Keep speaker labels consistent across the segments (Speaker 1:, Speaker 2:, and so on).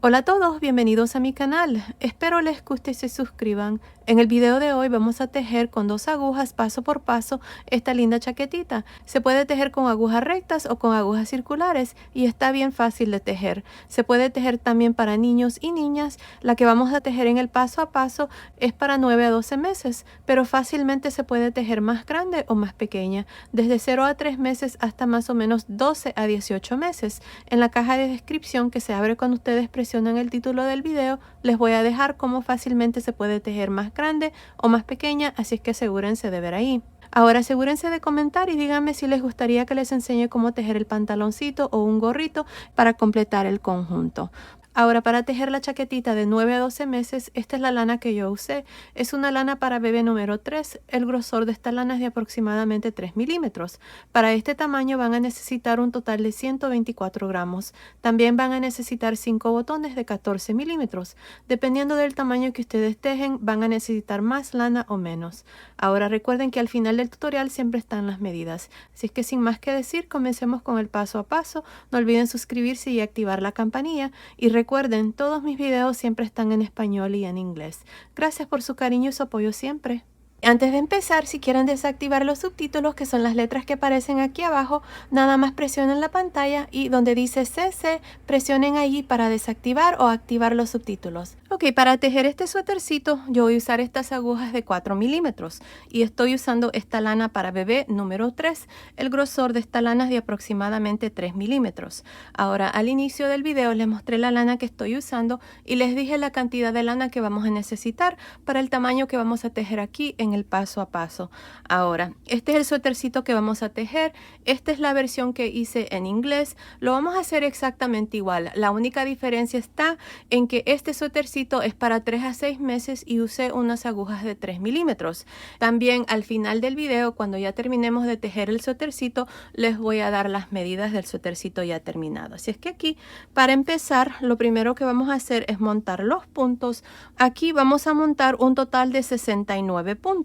Speaker 1: Hola a todos, bienvenidos a mi canal. Espero les guste y se suscriban. En el video de hoy vamos a tejer con 2 agujas paso por paso esta linda chaquetita. Se puede tejer con agujas rectas o con agujas circulares y está bien fácil de tejer. Se puede tejer también para niños y niñas. La que vamos a tejer en el paso a paso es para 9 a 12 meses, pero fácilmente se puede tejer más grande o más pequeña, desde 0 a 3 meses hasta más o menos 12 a 18 meses. En la caja de descripción que se abre cuando ustedes presionan el título del video, les voy a dejar cómo fácilmente se puede tejer más grande o más pequeña, así es que asegúrense de ver ahí. Ahora asegúrense de comentar y díganme si les gustaría que les enseñe cómo tejer el pantaloncito o un gorrito para completar el conjunto. Ahora, para tejer la chaquetita de 9 a 12 meses, esta es la lana que yo usé. Es una lana para bebé número 3. El grosor de esta lana es de aproximadamente 3 milímetros. Para este tamaño van a necesitar un total de 124 gramos. También van a necesitar 5 botones de 14 milímetros. Dependiendo del tamaño que ustedes tejen, van a necesitar más lana o menos. Ahora recuerden que al final del tutorial siempre están las medidas. Así es que sin más que decir, comencemos con el paso a paso. No olviden suscribirse y activar la campanilla. Y recuerden, todos mis videos siempre están en español y en inglés. Gracias por su cariño y su apoyo siempre. Antes de empezar, si quieren desactivar los subtítulos, que son las letras que aparecen aquí abajo, nada más presionen la pantalla y donde dice CC, presionen allí para desactivar o activar los subtítulos. Ok, para tejer este suétercito yo voy a usar estas agujas de 4 milímetros y estoy usando esta lana para bebé número 3. El grosor de esta lana es de aproximadamente 3 milímetros. Ahora, al inicio del video les mostré la lana que estoy usando y les dije la cantidad de lana que vamos a necesitar para el tamaño que vamos a tejer aquí en el paso a paso. Ahora, este es el suétercito que vamos a tejer. Esta es la versión que hice en inglés. Lo vamos a hacer exactamente igual. La única diferencia está en que este suétercito es para 3 a 6 meses y usé unas agujas de 3 milímetros. También al final del video, cuando ya terminemos de tejer el suétercito, les voy a dar las medidas del suétercito ya terminado. Así es que aquí, para empezar, lo primero que vamos a hacer es montar los puntos. Aquí vamos a montar un total de 69 puntos.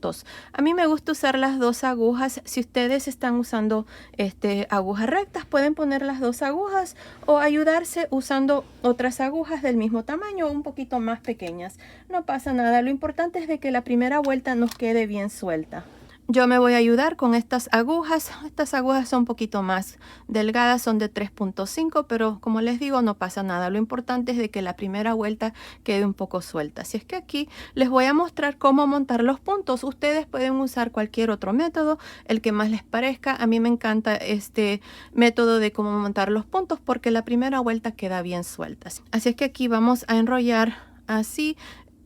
Speaker 1: A mí me gusta usar las 2 agujas. Si ustedes están usando agujas rectas, pueden poner las 2 agujas o ayudarse usando otras agujas del mismo tamaño o un poquito más pequeñas. No pasa nada. Lo importante es de que la primera vuelta nos quede bien suelta. Yo me voy a ayudar con estas agujas. Estas agujas son un poquito más delgadas, son de 3.5, pero como les digo, no pasa nada. Lo importante es de que la primera vuelta quede un poco suelta. Así es que aquí les voy a mostrar cómo montar los puntos. Ustedes pueden usar cualquier otro método, el que más les parezca. A mí me encanta este método de cómo montar los puntos porque la primera vuelta queda bien suelta. Así es que aquí vamos a enrollar así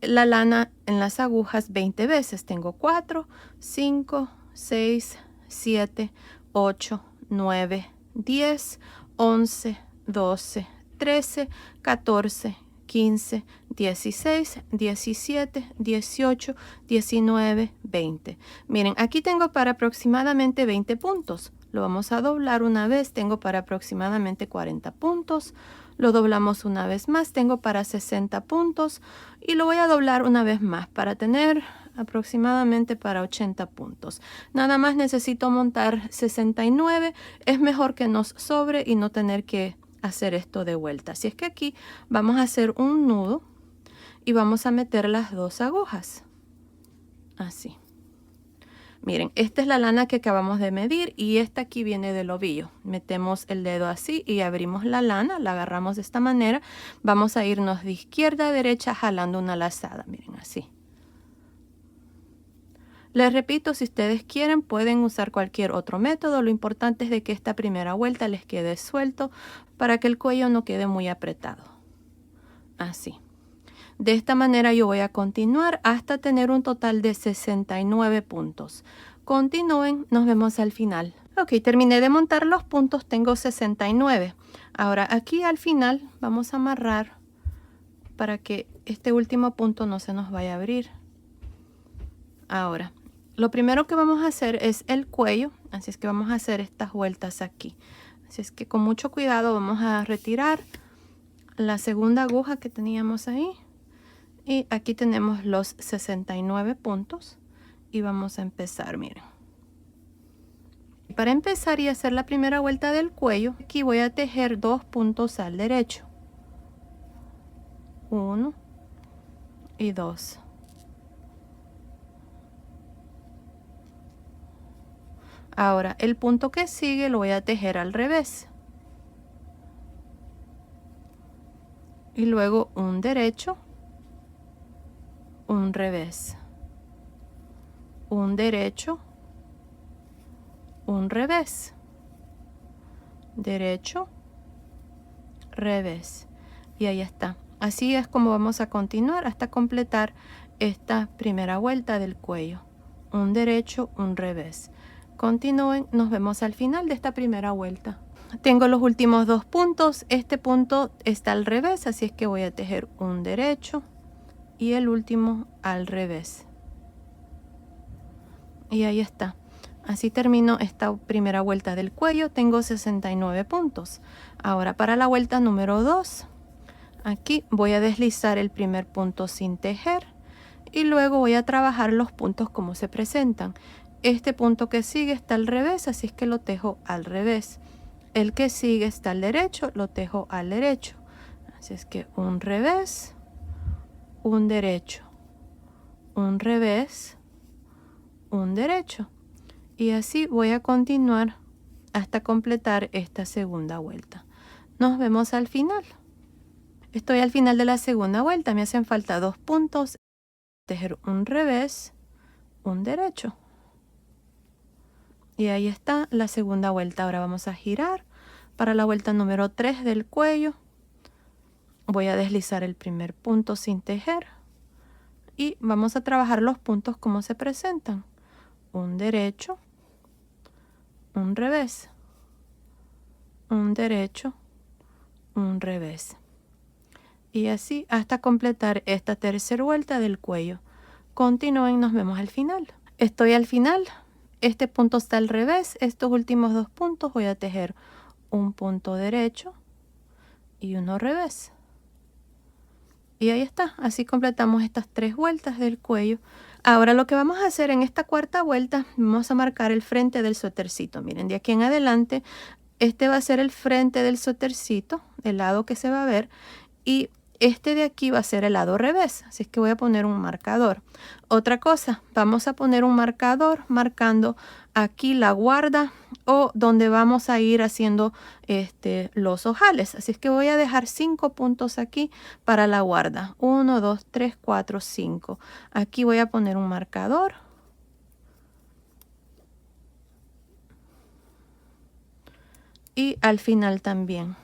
Speaker 1: la lana en las agujas 20 veces. Tengo 4, 5, 6, 7, 8, 9, 10, 11, 12, 13, 14, 15, 16, 17, 18, 19, 20. Miren, aquí tengo para aproximadamente 20 puntos. Lo vamos a doblar una vez, tengo para aproximadamente 40 puntos. Lo doblamos una vez más, tengo para 60 puntos y lo voy a doblar una vez más para tener aproximadamente para 80 puntos. Nada más necesito montar 69. Es mejor que nos sobre y no tener que hacer esto de vuelta. Así es que aquí vamos a hacer un nudo y vamos a meter las 2 agujas. Así. Miren, esta es la lana que acabamos de medir y esta aquí viene del ovillo. Metemos el dedo así y abrimos la lana, la agarramos de esta manera. Vamos a irnos de izquierda a derecha jalando una lazada, miren así. Les repito, si ustedes quieren pueden usar cualquier otro método. Lo importante es de que esta primera vuelta les quede suelto para que el cuello no quede muy apretado. Así. De esta manera yo voy a continuar hasta tener un total de 69 puntos. Continúen, nos vemos al final. Ok, terminé de montar los puntos, tengo 69. Ahora aquí al final vamos a amarrar para que este último punto no se nos vaya a abrir. Ahora, lo primero que vamos a hacer es el cuello, así es que vamos a hacer estas vueltas aquí. Así es que con mucho cuidado vamos a retirar la segunda aguja que teníamos ahí. Y aquí tenemos los 69 puntos y vamos a empezar, miren. Para empezar y hacer la primera vuelta del cuello, aquí voy a tejer 2 puntos al derecho. 1 y 2. Ahora el punto que sigue lo voy a tejer al revés. Y luego un derecho, un revés, un derecho, un revés, derecho, revés. Y ahí está. Así es como vamos a continuar hasta completar esta primera vuelta del cuello. Un derecho, un revés. Continúen, nos vemos al final de esta primera vuelta. Tengo los últimos 2 puntos. Este punto está al revés, así es que voy a tejer un derecho y el último al revés. Y ahí está. Así termino esta primera vuelta del cuello. Tengo 69 puntos. Ahora para la vuelta número 2, aquí voy a deslizar el primer punto sin tejer y luego voy a trabajar los puntos como se presentan. Este punto que sigue está al revés, así es que lo tejo al revés. El que sigue está al derecho, lo tejo al derecho. Así es que un revés, un derecho, un revés, un derecho. Y así voy a continuar hasta completar esta segunda vuelta. Nos vemos al final. Estoy al final de la segunda vuelta. Me hacen falta 2 puntos. Tejer un revés, un derecho. Y ahí está la segunda vuelta. Ahora vamos a girar para la vuelta número 3 del cuello. Voy a deslizar el primer punto sin tejer y vamos a trabajar los puntos como se presentan. Un derecho, un revés, un derecho, un revés. Y así hasta completar esta tercera vuelta del cuello. Continúen, nos vemos al final. Estoy al final. Este punto está al revés. Estos últimos 2 puntos voy a tejer un punto derecho y uno revés. Y ahí está. Así completamos estas 3 vueltas del cuello. Ahora lo que vamos a hacer en esta cuarta vuelta, vamos a marcar el frente del suétercito. Miren, de aquí en adelante, este va a ser el frente del suétercito, el lado que se va a ver. Y este de aquí va a ser el lado revés, así es que voy a poner un marcador. Otra cosa, vamos a poner un marcador marcando aquí la guarda o donde vamos a ir haciendo los ojales. Así es que voy a dejar 5 puntos aquí para la guarda. 1, 2, 3, 4, 5. Aquí voy a poner un marcador. Y al final también.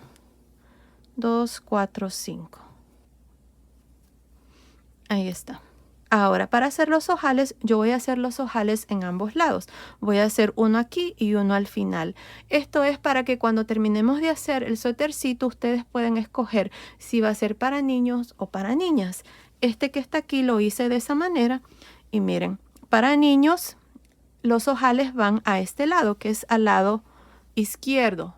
Speaker 1: 2, 4, 5. Ahí está. Ahora, para hacer los ojales, yo voy a hacer los ojales en ambos lados. Voy a hacer uno aquí y uno al final. Esto es para que cuando terminemos de hacer el suétercito, ustedes pueden escoger si va a ser para niños o para niñas. Este que está aquí lo hice de esa manera. Y miren, para niños, los ojales van a este lado, que es al lado izquierdo.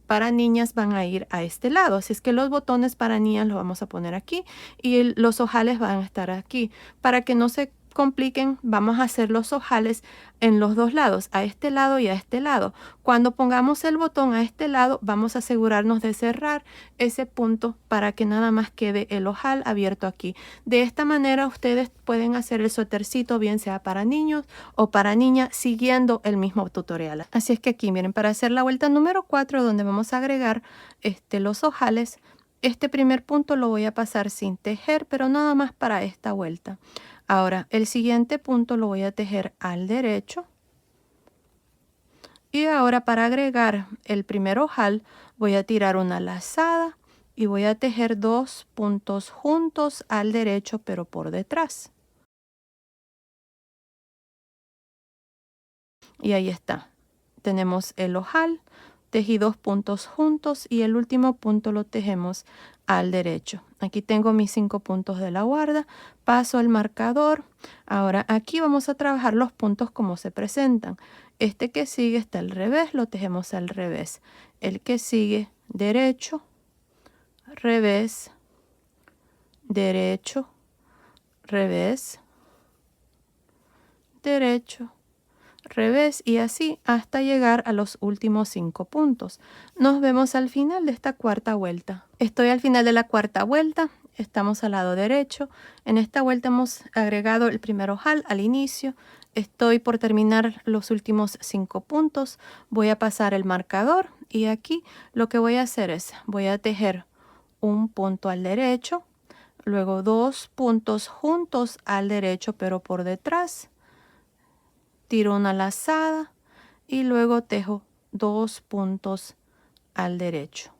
Speaker 1: Para niñas van a ir a este lado, así es que los botones para niñas los vamos a poner aquí y los ojales van a estar aquí. Para que no se compliquen, vamos a hacer los ojales en los dos lados, a este lado y a este lado. Cuando pongamos el botón a este lado, vamos a asegurarnos de cerrar ese punto para que nada más quede el ojal abierto aquí. De esta manera ustedes pueden hacer el suétercito, bien sea para niños o para niñas, siguiendo el mismo tutorial. Así es que aquí, miren, para hacer la vuelta número 4, donde vamos a agregar los ojales, este primer punto lo voy a pasar sin tejer, pero nada más para esta vuelta. Ahora, el siguiente punto lo voy a tejer al derecho. Y ahora para agregar el primer ojal, voy a tirar una lazada y voy a tejer 2 puntos juntos al derecho, pero por detrás. Y ahí está. Tenemos el ojal, tejí 2 puntos juntos y el último punto lo tejemos al derecho. Aquí tengo mis 5 puntos de la guarda, paso el marcador. Ahora aquí vamos a trabajar los puntos como se presentan. Este que sigue está al revés, lo tejemos al revés. El que sigue, derecho, revés, derecho, revés, derecho, revés y así hasta llegar a los últimos 5 puntos. Nos vemos al final de esta cuarta vuelta. Estoy al final de la cuarta vuelta. estamos al lado derecho. En esta vuelta hemos agregado el primer ojal al inicio. Estoy por terminar los últimos 5 puntos. Voy a pasar el marcador y aquí lo que voy a hacer es, voy a tejer un punto al derecho, luego 2 puntos juntos al derecho pero por detrás, tiro una lazada y luego tejo 2 puntos al derecho.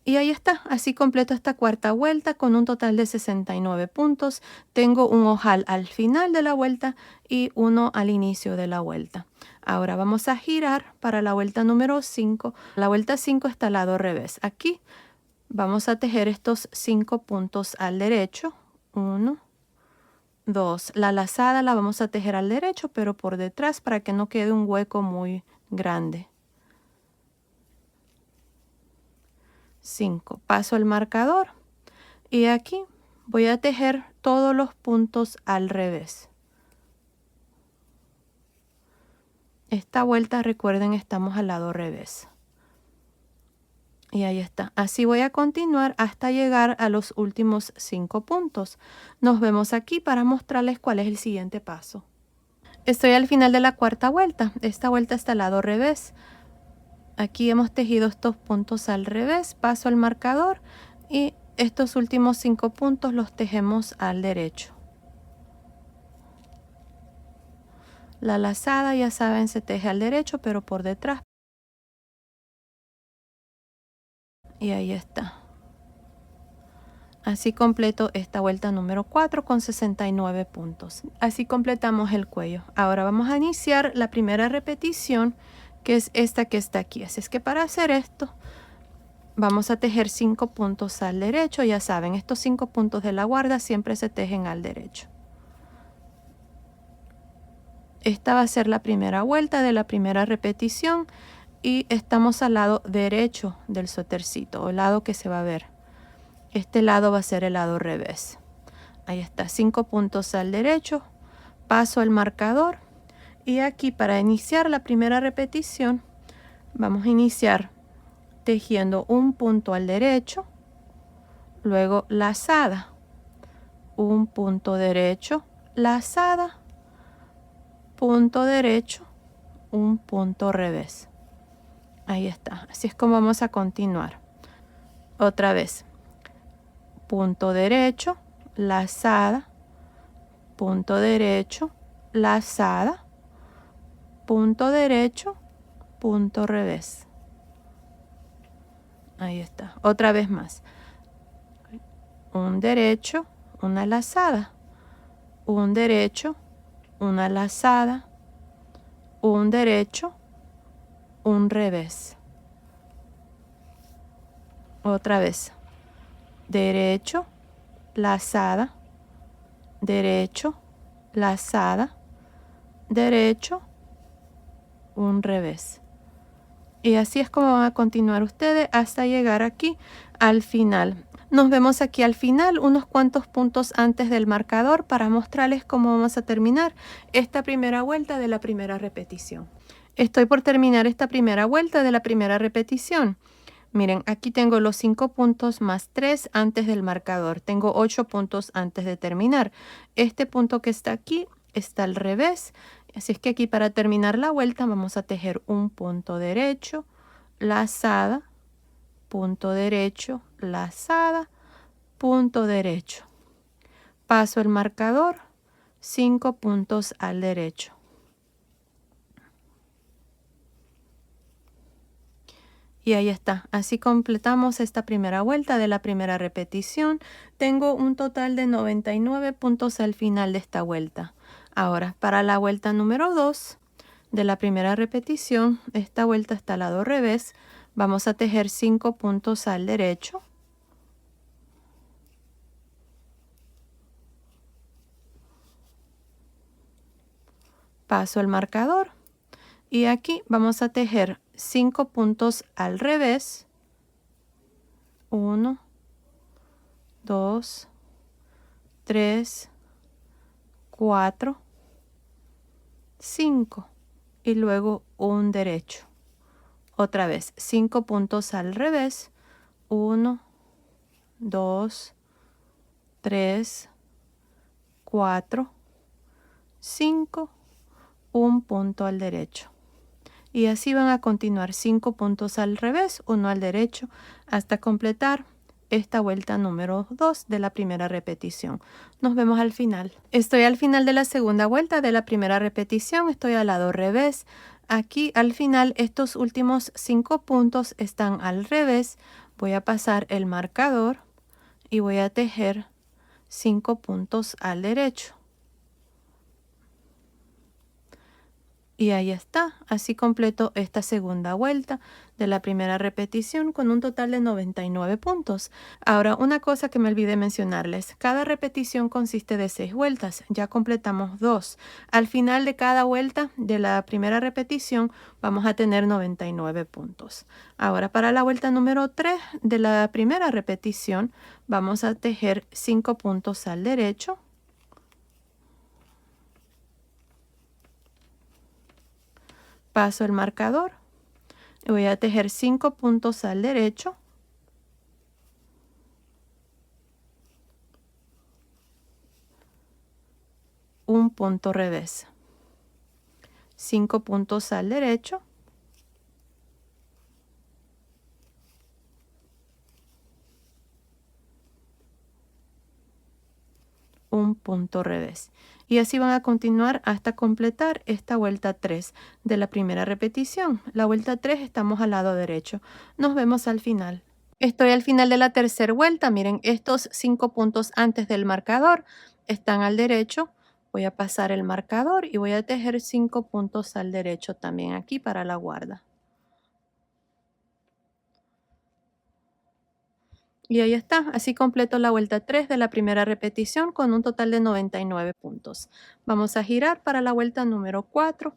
Speaker 1: Y ahí está, así completo esta cuarta vuelta con un total de 69 puntos. Tengo un ojal al final de la vuelta y uno al inicio de la vuelta. Ahora vamos a girar para la vuelta número 5. La vuelta 5 está al lado revés. Aquí vamos a tejer estos 5 puntos al derecho. 1, 2. La lazada la vamos a tejer al derecho, pero por detrás para que no quede un hueco muy grande. 5. Paso el marcador y aquí voy a tejer todos los puntos al revés. Esta vuelta, recuerden, estamos al lado revés. Y ahí está. Así voy a continuar hasta llegar a los últimos 5 puntos. Nos vemos aquí para mostrarles cuál es el siguiente paso. Estoy al final de la cuarta vuelta. Esta vuelta está al lado revés. Aquí hemos tejido estos puntos al revés, paso al marcador y estos últimos 5 puntos los tejemos al derecho. La lazada, ya saben, se teje al derecho pero por detrás. Y ahí está. Así completo esta vuelta número 4 con 69 puntos. Así completamos el cuello. Ahora vamos a iniciar la primera repetición, que es esta que está aquí. Así es que para hacer esto vamos a tejer 5 puntos al derecho. Ya saben, estos 5 puntos de la guarda siempre se tejen al derecho. Esta va a ser la primera vuelta de la primera repetición y estamos al lado derecho del suétercito, o el lado que se va a ver. Este lado va a ser el lado revés. Ahí está, 5 puntos al derecho, paso el marcador y aquí para iniciar la primera repetición vamos a iniciar tejiendo un punto al derecho, luego lazada, un punto derecho, lazada, punto derecho, un punto revés. Ahí está, así es como vamos a continuar. Otra vez, punto derecho, lazada, punto derecho, lazada, punto derecho, punto revés. Ahí está, otra vez más. Un derecho, una lazada, un derecho, una lazada, un derecho, un revés. Otra vez, derecho, lazada, derecho, lazada, derecho, un revés. Y así es como van a continuar ustedes hasta llegar aquí al final. Nos vemos aquí al final, unos cuantos puntos antes del marcador, para mostrarles cómo vamos a terminar esta primera vuelta de la primera repetición. Estoy por terminar esta primera vuelta de la primera repetición. Miren, aquí tengo los 5 puntos más 3 antes del marcador. Tengo 8 puntos antes de terminar. Este punto que está aquí está al revés. Así es que aquí para terminar la vuelta vamos a tejer un punto derecho, lazada, punto derecho, lazada, punto derecho. Paso el marcador, 5 puntos al derecho. Y ahí está, así completamos esta primera vuelta de la primera repetición. Tengo un total de 99 puntos al final de esta vuelta. Ahora, para la vuelta número 2 de la primera repetición, esta vuelta está al lado revés. Vamos a tejer 5 puntos al derecho. Paso el marcador y aquí vamos a tejer 5 puntos al revés. 1, 2, 3, 4, 5 y luego un derecho. Otra vez 5 puntos al revés. 1, 2, 3, 4, 5, un punto al derecho. Y así van a continuar 5 puntos al revés, 1 al derecho, hasta completar esta vuelta número 2 de la primera repetición. Nos vemos al final. Estoy al final de la segunda vuelta de la primera repetición. Estoy al lado revés. Aquí al final estos últimos 5 puntos están al revés. Voy a pasar el marcador y voy a tejer 5 puntos al derecho. Y ahí está, así completo esta segunda vuelta de la primera repetición con un total de 99 puntos. Ahora, una cosa que me olvidé mencionarles, cada repetición consiste de 6 vueltas, ya completamos 2. Al final de cada vuelta de la primera repetición vamos a tener 99 puntos. Ahora, para la vuelta número 3 de la primera repetición vamos a tejer 5 puntos al derecho. Paso el marcador y voy a tejer 5 puntos al derecho, un punto revés, 5 puntos al derecho, un punto revés. Y así van a continuar hasta completar esta vuelta 3 de la primera repetición. La vuelta 3 estamos al lado derecho. Nos vemos al final. Estoy al final de la tercera vuelta. Miren, estos 5 puntos antes del marcador están al derecho. Voy a pasar el marcador y voy a tejer 5 puntos al derecho también aquí para la guarda. Y ahí está, así completo la vuelta 3 de la primera repetición con un total de 99 puntos. Vamos a girar para la vuelta número 4.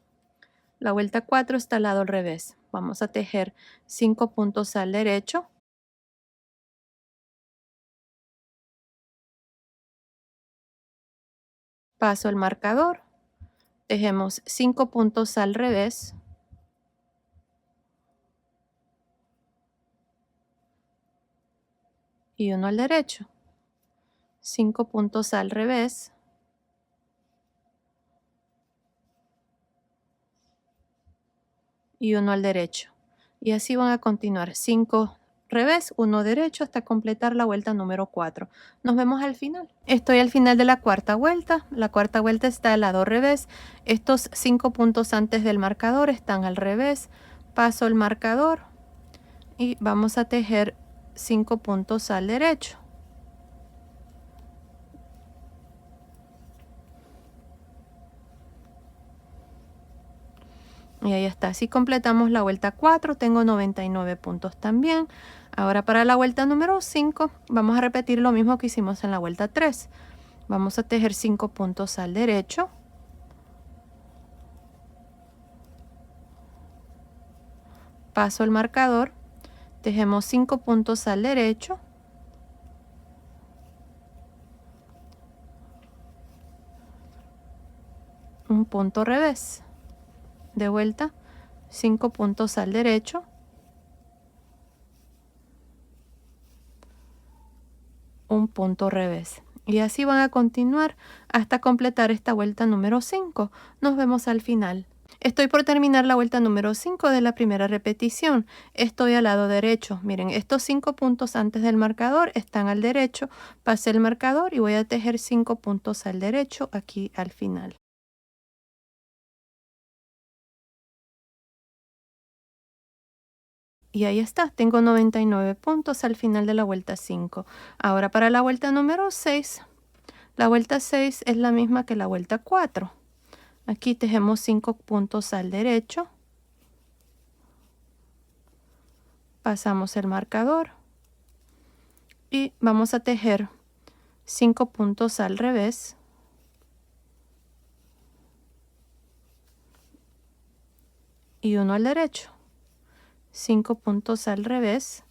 Speaker 1: La vuelta 4 está al lado al revés. Vamos a tejer 5 puntos al derecho. Paso el marcador. Tejemos 5 puntos al revés. Y uno al derecho. 5 puntos al revés. Y uno al derecho. Y así van a continuar 5 revés, 1 derecho hasta completar la vuelta número 4. Nos vemos al final. Estoy al final de la cuarta vuelta. La cuarta vuelta está al lado revés. Estos 5 puntos antes del marcador están al revés. Paso el marcador y vamos a tejer 5 puntos al derecho. Y ahí está, así completamos la vuelta 4, tengo 99 puntos también. Ahora para la vuelta número 5 vamos a repetir lo mismo que hicimos en la vuelta 3. Vamos a tejer 5 puntos al derecho. Paso el marcador, tejemos 5 puntos al derecho. Un punto revés. De vuelta, 5 puntos al derecho, un punto revés. Y así van a continuar hasta completar esta vuelta número 5. Nos vemos al final. Estoy por terminar la vuelta número 5 de la primera repetición. Estoy al lado derecho. Miren, estos 5 puntos antes del marcador están al derecho. Pasé el marcador y voy a tejer 5 puntos al derecho aquí al final. Y ahí está, tengo 99 puntos al final de la vuelta 5. Ahora para la vuelta número 6, la vuelta 6 es la misma que la vuelta 4. Aquí tejemos 5 puntos al derecho. Pasamos el marcador. Y vamos a tejer 5 puntos al revés. Y uno al derecho. 5 puntos al revés.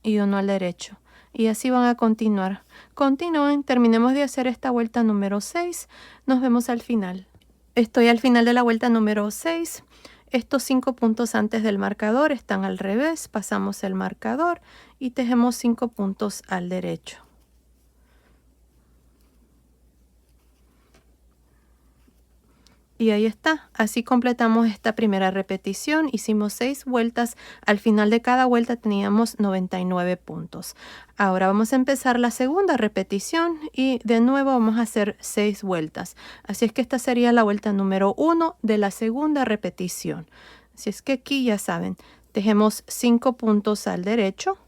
Speaker 1: Y uno al derecho. Y así van a continuar. Continúen, terminemos de hacer esta vuelta número 6. Nos vemos al final. Estoy al final de la vuelta número 6. Estos 5 puntos antes del marcador están al revés. Pasamos el marcador y tejemos 5 puntos al derecho. Y ahí está, así completamos esta primera repetición, hicimos 6 vueltas, al final de cada vuelta teníamos 99 puntos. Ahora vamos a empezar la segunda repetición y de nuevo vamos a hacer 6 vueltas. Así es que esta sería la vuelta número 1 de la segunda repetición. Así es que aquí ya saben, tejemos 5 puntos al derecho.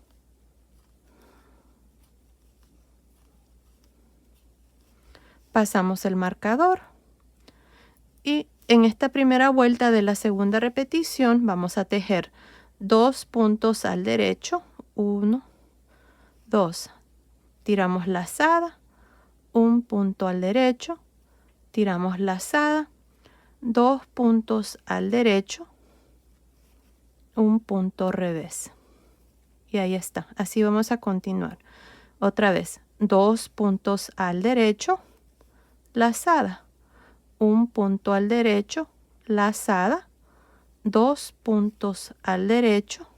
Speaker 1: Pasamos el marcador. Y en esta primera vuelta de la segunda repetición vamos a tejer 2 puntos al derecho, 1, 2, tiramos lazada, 1 punto al derecho, tiramos lazada, 2 puntos al derecho, 1 punto revés. Y ahí está, así vamos a continuar. Otra vez, 2 puntos al derecho, lazada, 1 punto al derecho, lazada, 2 puntos al derecho,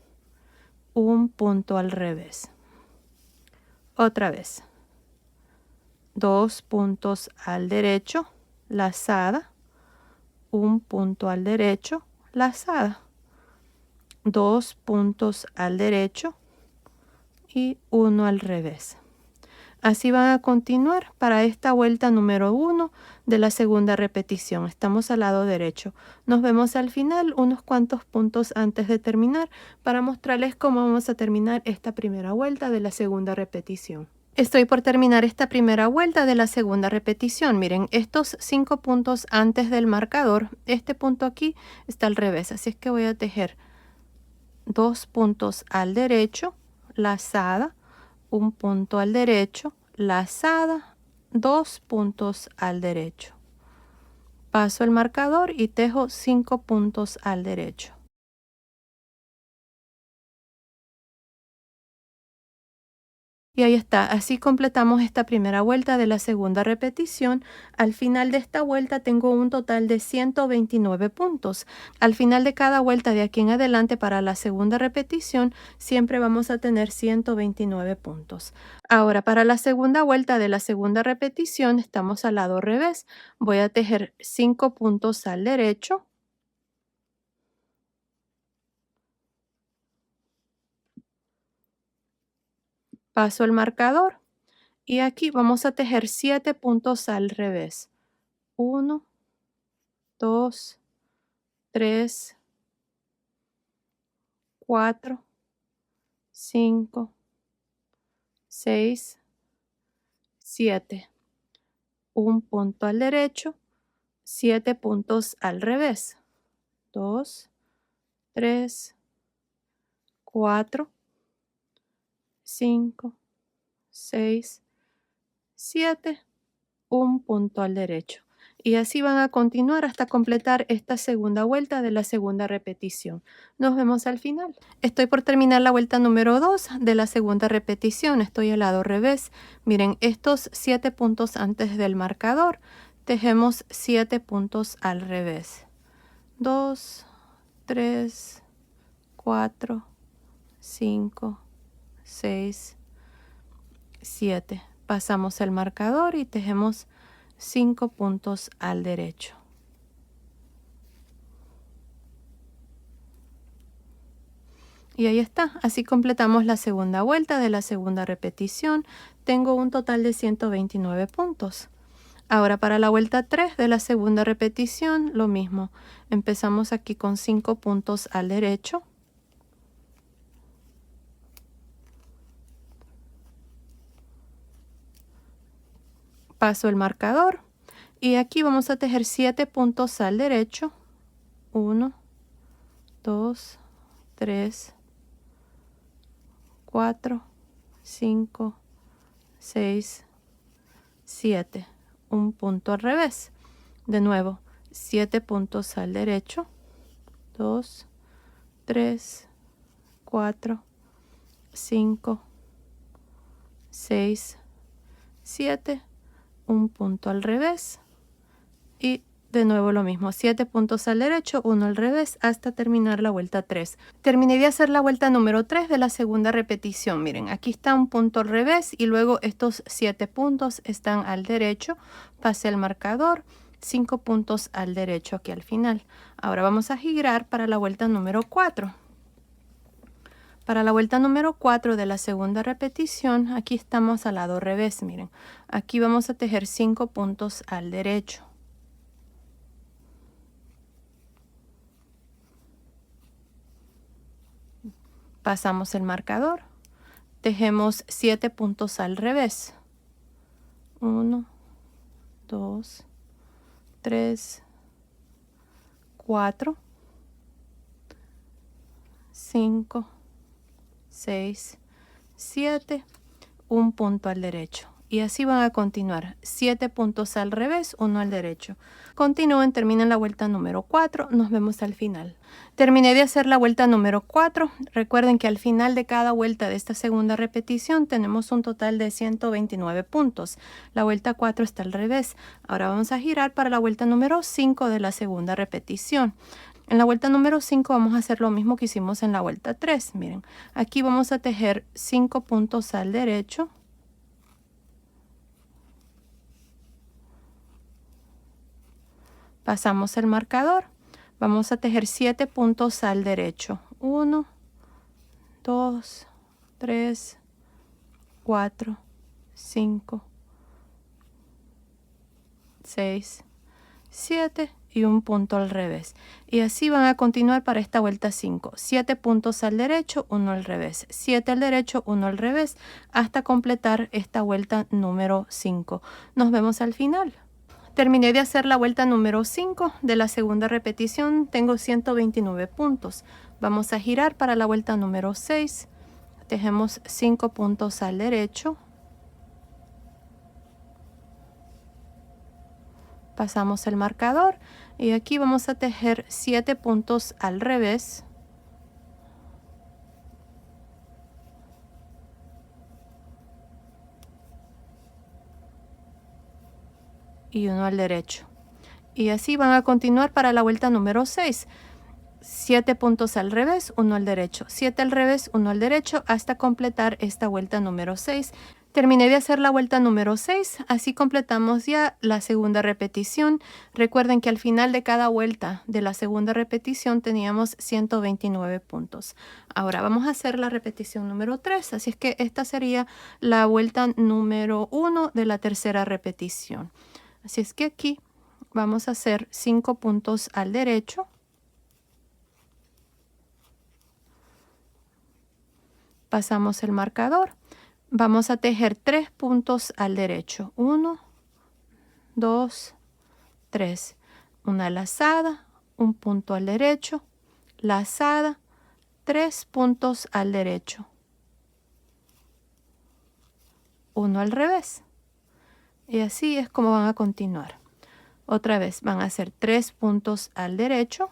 Speaker 1: 1 punto al revés. Otra vez, 2 puntos al derecho, lazada, 1 punto al derecho, lazada, 2 puntos al derecho y 1 al revés. Así van a continuar para esta vuelta número 1 de la segunda repetición. Estamos al lado derecho. Nos vemos al final, unos cuantos puntos antes de terminar, para mostrarles cómo vamos a terminar esta primera vuelta de la segunda repetición. Estoy por terminar esta primera vuelta de la segunda repetición. Miren, estos 5 puntos antes del marcador, este punto aquí está al revés. Así es que voy a tejer 2 puntos al derecho, lazada, 1 punto al derecho, lazada, 2 puntos al derecho. Paso el marcador y tejo 5 puntos al derecho. Y ahí está, así completamos esta primera vuelta de la segunda repetición. Al final de esta vuelta tengo un total de 129 puntos. Al final de cada vuelta de aquí en adelante para la segunda repetición siempre vamos a tener 129 puntos. Ahora para la segunda vuelta de la segunda repetición estamos al lado revés. Voy a tejer 5 puntos al derecho. Paso el marcador y aquí vamos a tejer 7 puntos al revés. 1, 2, 3, 4, 5, 6, 7. 1 punto al derecho, 7 puntos al revés. 2, 3, 4, 5, 6, 7. 1 punto al derecho. Y así van a continuar hasta completar esta segunda vuelta de la segunda repetición. Nos vemos al final. Estoy por terminar la vuelta número 2 de la segunda repetición. Estoy al lado revés. Miren, estos 7 puntos antes del marcador, tejemos 7 puntos al revés. 2, 3, 4, 5, 6, 7. Pasamos el marcador y tejemos 5 puntos al derecho. Y ahí está, así completamos la segunda vuelta de la segunda repetición. Tengo un total de 129 puntos. Ahora para la vuelta 3 de la segunda repetición, lo mismo. Empezamos aquí con 5 puntos al derecho. Paso el marcador y aquí vamos a tejer 7 puntos al derecho. 1, 2, 3, 4, 5, 6, 7. 1 punto al revés. De nuevo, 7 puntos al derecho. 2, 3, 4, 5, 6, 7. 1 punto al revés y De nuevo lo mismo, 7 puntos al derecho, 1 al revés, hasta terminar la vuelta 3. Terminé de hacer la vuelta número 3 de la segunda repetición. Miren, aquí está un punto al revés y luego estos 7 puntos están al derecho. Pasé el marcador, 5 puntos al derecho aquí al final. Ahora vamos a girar para la vuelta número 4. Para la vuelta número 4 de la segunda repetición, aquí estamos al lado revés, miren. Aquí vamos a tejer 5 puntos al derecho. Pasamos el marcador, tejemos 7 puntos al revés. 1, 2, 3, 4, 5, 6, 7, un punto al derecho. Y así van a continuar, 7 puntos al revés, 1 al derecho. Continúen, terminen la vuelta número 4, nos vemos al final. Terminé de hacer la vuelta número 4. Recuerden que al final de cada vuelta de esta segunda repetición tenemos un total de 129 puntos. La vuelta 4 está al revés. Ahora vamos a girar para la vuelta número 5 de la segunda repetición. En la vuelta número 5 vamos a hacer lo mismo que hicimos en la vuelta 3. Miren, aquí vamos a tejer 5 puntos al derecho. Pasamos el marcador. Vamos a tejer 7 puntos al derecho. 1, 2, 3, 4, 5, 6, 7 y un punto al revés. Y así van a continuar para esta vuelta 5. 7 puntos al derecho, 1 al revés. 7 al derecho, 1 al revés, hasta completar esta vuelta número 5. Nos vemos al final. Terminé de hacer la vuelta número 5 de la segunda repetición. Tengo 129 puntos. Vamos a girar para la vuelta número 6. Tejemos 5 puntos al derecho. Pasamos el marcador y aquí vamos a tejer 7 puntos al revés. Y 1 al derecho. Y así van a continuar para la vuelta número 6. 7 puntos al revés, 1 al derecho. 7 al revés, 1 al derecho, hasta completar esta vuelta número 6. Terminé de hacer la vuelta número 6, así completamos ya la segunda repetición. Recuerden que al final de cada vuelta de la segunda repetición teníamos 129 puntos. Ahora vamos a hacer la repetición número 3, así es que esta sería la vuelta número 1 de la tercera repetición. Así es que aquí vamos a hacer 5 puntos al derecho. Pasamos el marcador. Vamos a tejer 3 puntos al derecho. 1, 2, 3. Una lazada, un punto al derecho, lazada, 3 puntos al derecho. 1 al revés. Y así es como van a continuar. Otra vez van a hacer 3 puntos al derecho,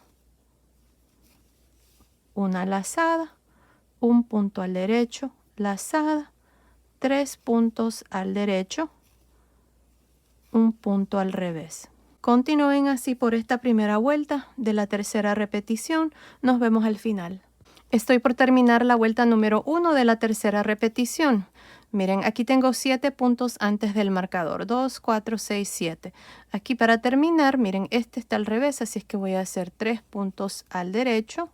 Speaker 1: una lazada, un punto al derecho, lazada, 3 puntos al derecho, un punto al revés. Continúen así por esta primera vuelta de la tercera repetición. Nos vemos al final. Estoy por terminar la vuelta número 1 de la tercera repetición. Miren, aquí tengo 7 puntos antes del marcador. 2, 4, 6, 7. Aquí para terminar, miren, este está al revés, así es que voy a hacer 3 puntos al derecho,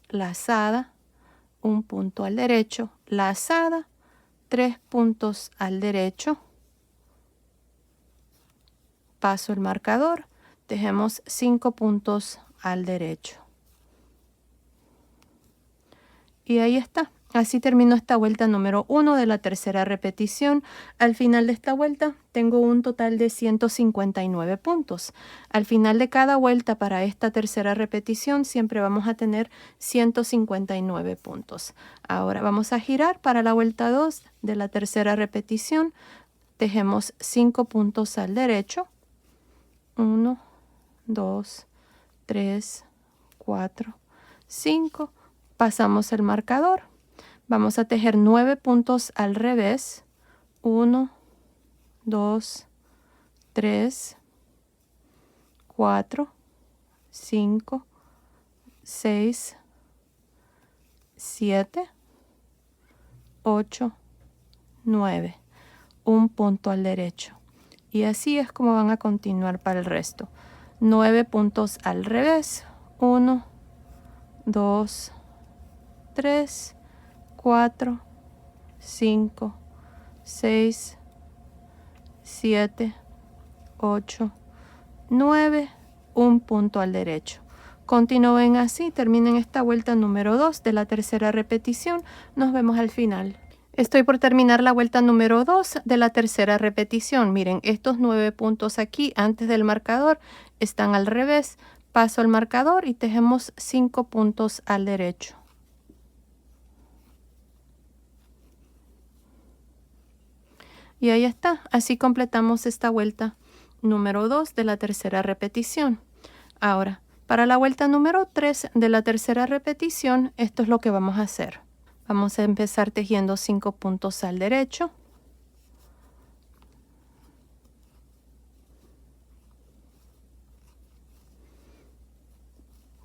Speaker 1: lazada, un punto al derecho, lazada, 3 puntos al derecho. Paso el marcador, tejemos 5 puntos al derecho. Y ahí está. Así termino esta vuelta número 1 de la tercera repetición. Al final de esta vuelta tengo un total de 159 puntos. Al final de cada vuelta para esta tercera repetición siempre vamos a tener 159 puntos. Ahora vamos a girar para la vuelta 2 de la tercera repetición. Tejemos 5 puntos al derecho. 1, 2, 3, 4, 5. Pasamos el marcador. Vamos a tejer 9 puntos al revés. 1, 2, 3, 4, 5, 6, 7, 8, 9. Un punto al derecho. Y así es como van a continuar para el resto. 9 puntos al revés. 1, 2, 3, 4, 5, 6, 7, 8, 9. Un punto al derecho. Continúen así, terminen esta vuelta número 2 de la tercera repetición. Nos vemos al final. Estoy por terminar la vuelta número 2 de la tercera repetición. Miren, estos 9 puntos aquí antes del marcador están al revés. Paso al marcador y tejemos 5 puntos al derecho. Y ahí está. Así completamos esta vuelta número 2 de la tercera repetición. Ahora, para la vuelta número 3 de la tercera repetición, esto es lo que vamos a hacer. Vamos a empezar tejiendo 5 puntos al derecho.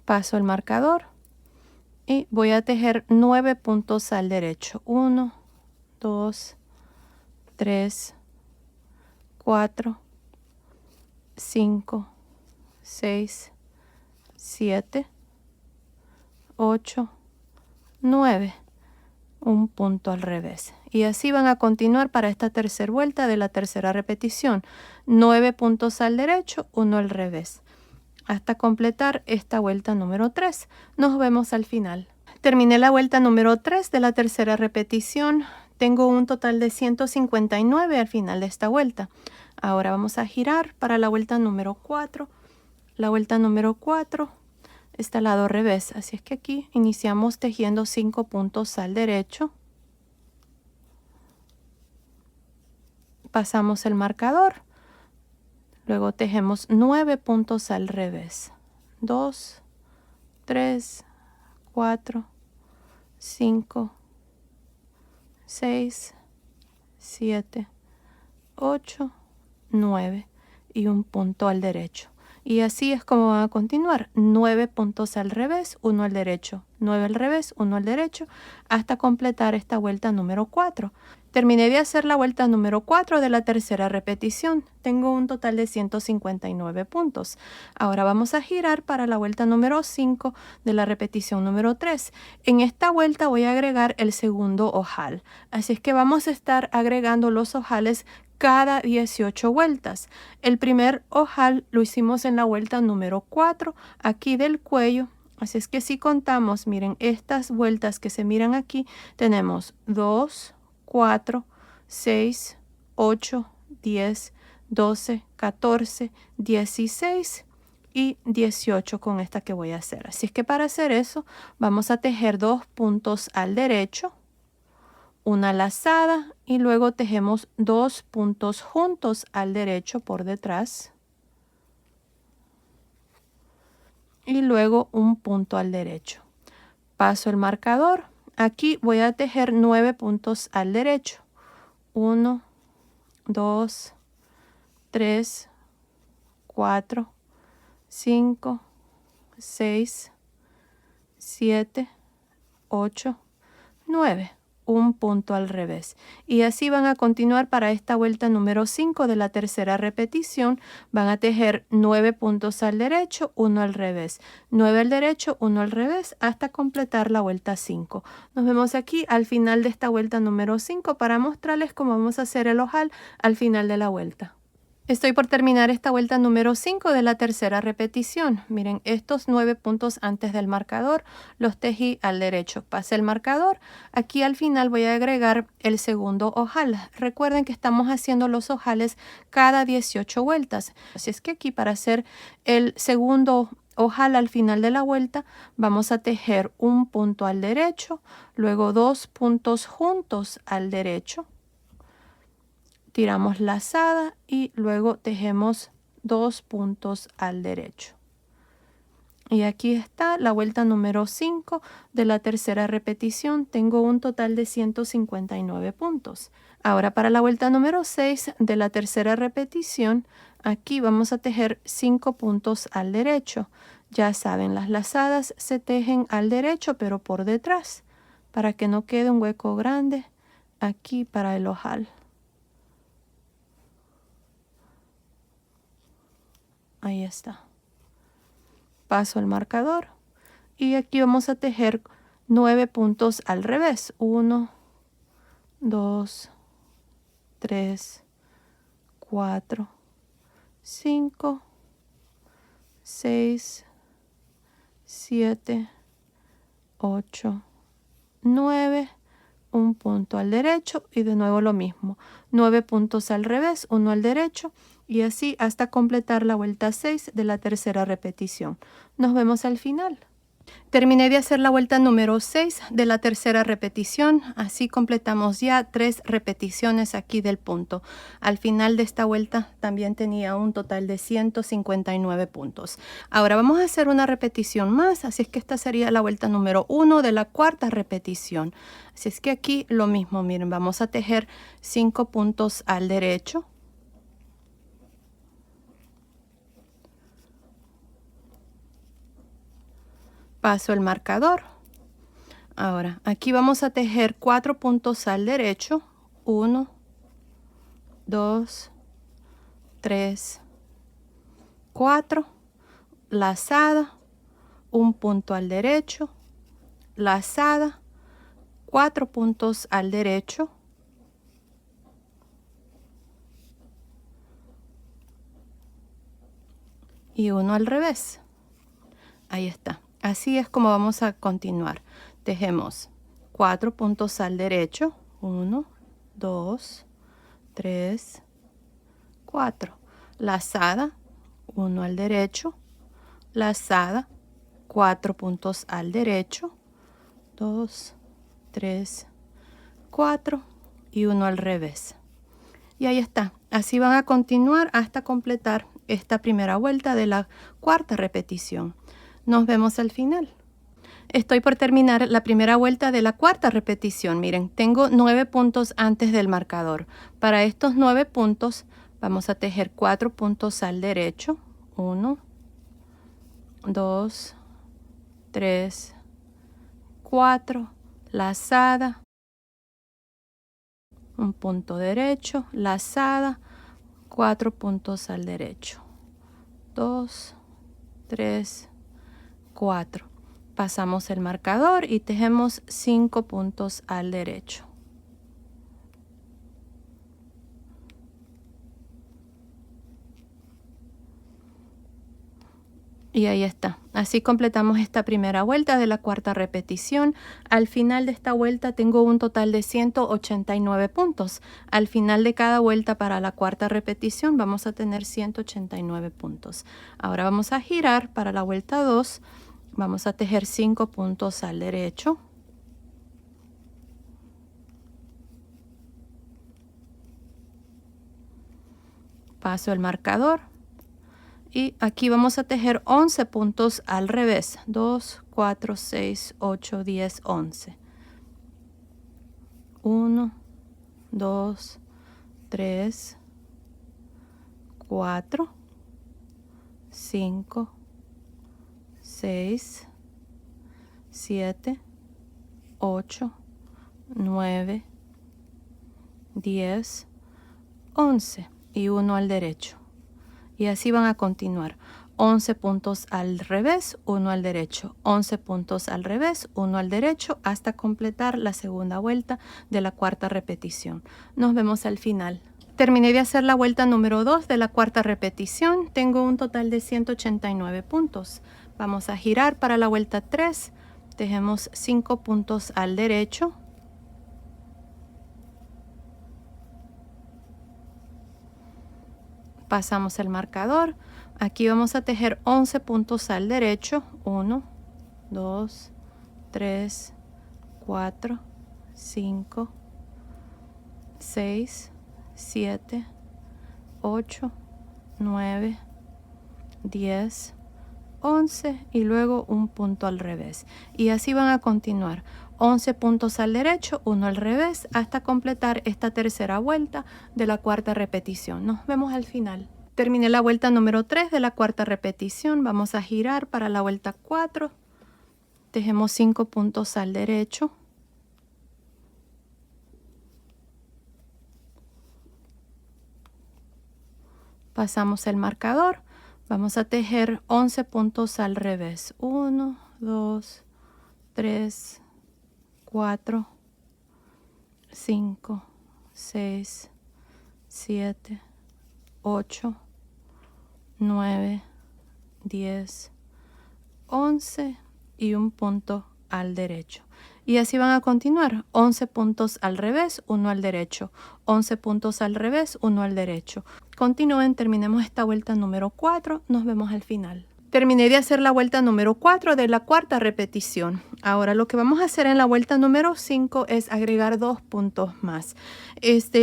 Speaker 1: Paso el marcador y voy a tejer 9 puntos al derecho. 1, 2, 3, 4, 5, 6, 7, 8, 9. Un punto al revés. Y así van a continuar para esta tercera vuelta de la tercera repetición. 9 puntos al derecho, 1 al revés, hasta completar esta vuelta número 3. Nos vemos al final. Terminé la vuelta número 3 de la tercera repetición. Tengo un total de 159 al final de esta vuelta. Ahora vamos a girar para la vuelta número 4. La vuelta número 4 está al lado revés, así es que aquí iniciamos tejiendo 5 puntos al derecho. Pasamos el marcador. Luego tejemos 9 puntos al revés. 2, 3, 4, 5, 6, 7, 8, 9 y un punto al derecho. Y así es como van a continuar. 9 puntos al revés, 1 al derecho. 9 al revés, 1 al derecho, hasta completar esta vuelta número 4. Terminé de hacer la vuelta número 4 de la tercera repetición. Tengo un total de 159 puntos. Ahora vamos a girar para la vuelta número 5 de la repetición número 3. En esta vuelta voy a agregar el segundo ojal. Así es que vamos a estar agregando los ojales cada 18 vueltas. El primer ojal lo hicimos en la vuelta número 4, aquí del cuello. Así es que si contamos, miren, estas vueltas que se miran aquí, tenemos 2, 4, 6, 8, 10, 12, 14, 16 y 18 con esta que voy a hacer. Así es que para hacer eso vamos a tejer 2 puntos al derecho, una lazada y luego tejemos 2 puntos juntos al derecho por detrás y luego un punto al derecho. Paso el marcador. Aquí voy a tejer 9 puntos al derecho. 1, 2, 3, 4, 5, 6, 7, 8, 9. Un punto al revés. Y así van a continuar para esta vuelta número 5 de la tercera repetición. Van a tejer 9 puntos al derecho, 1 al revés. 9 al derecho, 1 al revés, hasta completar la vuelta 5. Nos vemos aquí al final de esta vuelta número 5 para mostrarles cómo vamos a hacer el ojal al final de la vuelta. Estoy por terminar esta vuelta número 5 de la tercera repetición. Miren, estos 9 puntos antes del marcador los tejí al derecho. Pasé el marcador. Aquí al final voy a agregar el segundo ojal. Recuerden que estamos haciendo los ojales cada 18 vueltas. Así es que aquí para hacer el segundo ojal al final de la vuelta vamos a tejer un punto al derecho, luego 2 puntos juntos al derecho. Tiramos lazada y luego tejemos 2 puntos al derecho. Y aquí está la vuelta número 5 de la tercera repetición. Tengo un total de 159 puntos. Ahora para la vuelta número 6 de la tercera repetición, aquí vamos a tejer 5 puntos al derecho. Ya saben, las lazadas se tejen al derecho pero por detrás, para que no quede un hueco grande aquí para el ojal. Ahí está. Paso el marcador y aquí vamos a tejer 9 puntos al revés. 1, 2, 3, 4, 5, 6, 7, 8, 9, un punto al derecho y de nuevo lo mismo. 9 puntos al revés, 1 al derecho y así hasta completar la vuelta 6 de la tercera repetición. Nos vemos al final. Terminé de hacer la vuelta número 6 de la tercera repetición, así completamos ya 3 repeticiones aquí del punto. Al final de esta vuelta también tenía un total de 159 puntos. Ahora vamos a hacer una repetición más, así es que esta sería la vuelta número 1 de la cuarta repetición. Así es que aquí lo mismo, miren, vamos a tejer 5 puntos al derecho. Paso el marcador. Ahora, aquí vamos a tejer 4 puntos al derecho. 1, 2, 3, 4. Lazada, un punto al derecho. Lazada, 4 puntos al derecho. Y uno al revés. Ahí está. Así es como vamos a continuar. Tejemos 4 puntos al derecho. 1, 2, 3, 4. Lazada, 1 al derecho. Lazada, 4 puntos al derecho. 2, 3, 4 y 1 al revés. Y ahí está. Así van a continuar hasta completar esta primera vuelta de la cuarta repetición. Nos vemos al final. Estoy por terminar la primera vuelta de la cuarta repetición. Miren, tengo 9 puntos antes del marcador. Para estos 9 puntos vamos a tejer 4 puntos al derecho. 1, 2, 3, 4. Lazada. Un punto derecho. Lazada. 4 puntos al derecho. 2, 3, 4. Pasamos el marcador y tejemos 5 puntos al derecho. Y ahí está. Así completamos esta primera vuelta de la cuarta repetición. Al final de esta vuelta tengo un total de 189 puntos. Al final de cada vuelta para la cuarta repetición vamos a tener 189 puntos. Ahora vamos a girar para la vuelta 2. Vamos a tejer 5 puntos al derecho. Paso el marcador. Y aquí vamos a tejer 11 puntos al revés. 2, 4, 6, 8, 10, 11. 1, 2, 3, 4, 5, 6, 7, 8, 9, 10, 11 y 1 al derecho. Y así van a continuar. 11 puntos al revés, 1 al derecho. 11 puntos al revés, 1 al derecho, hasta completar la segunda vuelta de la cuarta repetición. Nos vemos al final. Terminé de hacer la vuelta número 2 de la cuarta repetición. Tengo un total de 189 puntos. Vamos a girar para la vuelta 3. Tejemos 5 puntos al derecho. Pasamos el marcador. Aquí vamos a tejer 11 puntos al derecho. 1, 2, 3, 4, 5, 6, 7, 8, 9, 10, 11 y luego un punto al revés. Y así van a continuar. 11 puntos al derecho, 1 al revés, hasta completar esta tercera vuelta de la cuarta repetición. Nos vemos al final. Terminé la vuelta número 3 de la cuarta repetición. Vamos a girar para la vuelta 4. Tejemos 5 puntos al derecho. Pasamos el marcador. Vamos a tejer 11 puntos al revés. 1, 2, 3, 4, 5, 6, 7, 8, 9, 10, 11 y un punto al derecho. Y así van a continuar. 11 puntos al revés, 1 al derecho. 11 puntos al revés, 1 al derecho. Continúen, terminemos esta vuelta número 4. Nos vemos al final. Terminé de hacer la vuelta número 4 de la cuarta repetición. Ahora lo que vamos a hacer en la vuelta número 5 es agregar 2 puntos más.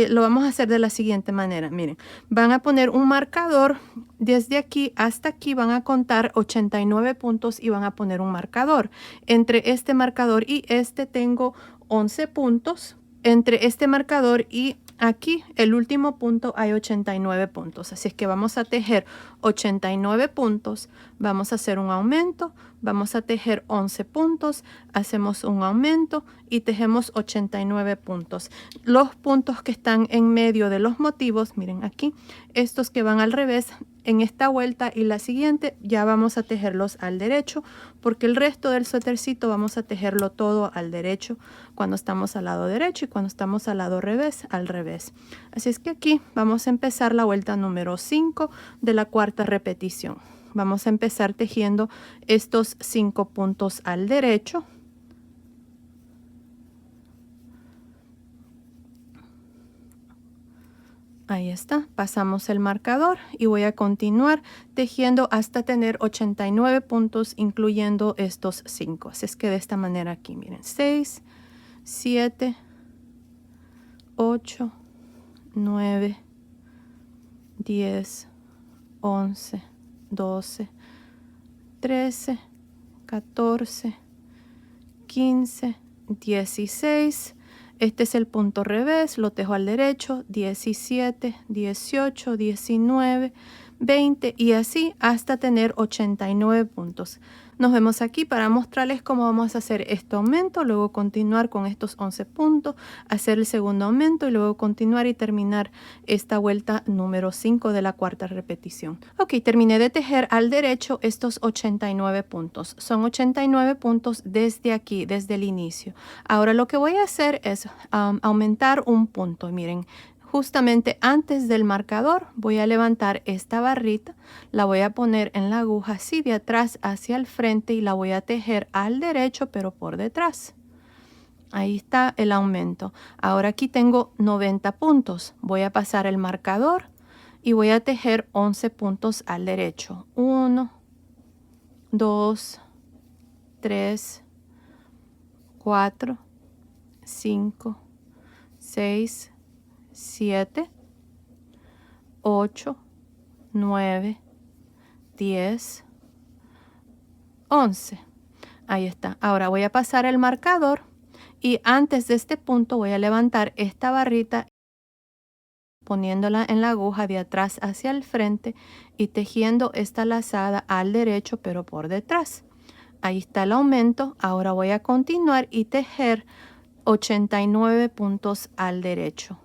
Speaker 1: Lo vamos a hacer de la siguiente manera. Miren, van a poner un marcador desde aquí hasta aquí, van a contar 89 puntos y van a poner un marcador. Entre este marcador y este tengo 11 puntos. Entre este marcador y aquí, el último punto, hay 89 puntos. Así es que vamos a tejer 89 puntos. Vamos a hacer un aumento. Vamos a tejer 11 puntos. Hacemos un aumento y tejemos 89 puntos. Los puntos que están en medio de los motivos, miren aquí, estos que van al revés, en esta vuelta y la siguiente ya vamos a tejerlos al derecho, porque el resto del suétercito vamos a tejerlo todo al derecho cuando estamos al lado derecho y cuando estamos al lado revés, al revés. Así es que aquí vamos a empezar la vuelta número 5 de la cuarta repetición. Vamos a empezar tejiendo estos 5 puntos al derecho. Ahí está, pasamos el marcador y voy a continuar tejiendo hasta tener 89 puntos, incluyendo estos 5. Así es que de esta manera aquí, miren, 6, 7, 8, 9, 10, 11, 12, 13, 14, 15, 16. Este es el punto revés, lo tejo al derecho, 17, 18, 19, 20 y así hasta tener 89 puntos. Nos vemos aquí para mostrarles cómo vamos a hacer este aumento, luego continuar con estos 11 puntos, hacer el segundo aumento y luego continuar y terminar esta vuelta número 5 de la cuarta repetición. Ok, terminé de tejer al derecho estos 89 puntos. Son 89 puntos desde aquí, desde el inicio. Ahora lo que voy a hacer es aumentar un punto. Miren, justamente antes del marcador voy a levantar esta barrita, la voy a poner en la aguja así de atrás hacia el frente y la voy a tejer al derecho pero por detrás. Ahí está el aumento. Ahora aquí tengo 90 puntos. Voy a pasar el marcador y voy a tejer 11 puntos al derecho. 1, 2, 3, 4, 5, 6, 7, 8, 9, 10, 11. Ahí está. Ahora voy a pasar el marcador y antes de este punto voy a levantar esta barrita poniéndola en la aguja de atrás hacia el frente y tejiendo esta lazada al derecho pero por detrás. Ahí está el aumento. Ahora voy a continuar y tejer 89 puntos al derecho.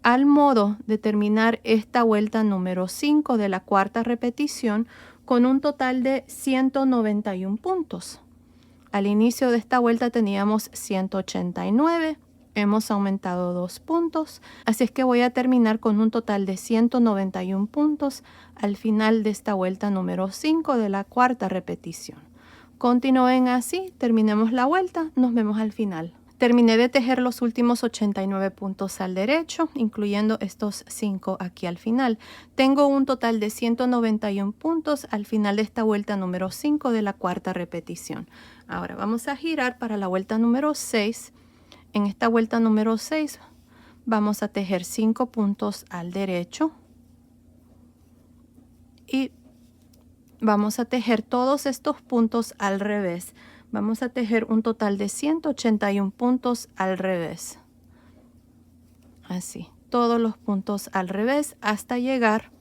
Speaker 1: Al modo de terminar esta vuelta número 5 de la cuarta repetición con un total de 191 puntos. Al inicio de esta vuelta teníamos 189, hemos aumentado 2 puntos, así es que voy a terminar con un total de 191 puntos al final de esta vuelta número 5 de la cuarta repetición. Continúen así, terminemos la vuelta, nos vemos al final. Terminé de tejer los últimos 89 puntos al derecho, incluyendo estos 5 aquí al final. Tengo un total de 191 puntos al final de esta vuelta número 5 de la cuarta repetición. Ahora vamos a girar para la vuelta número 6. En esta vuelta número 6 vamos a tejer 5 puntos al derecho y vamos a tejer todos estos puntos al revés. Vamos a tejer un total de 181 puntos al revés. Así, todos los puntos al revés hasta llegar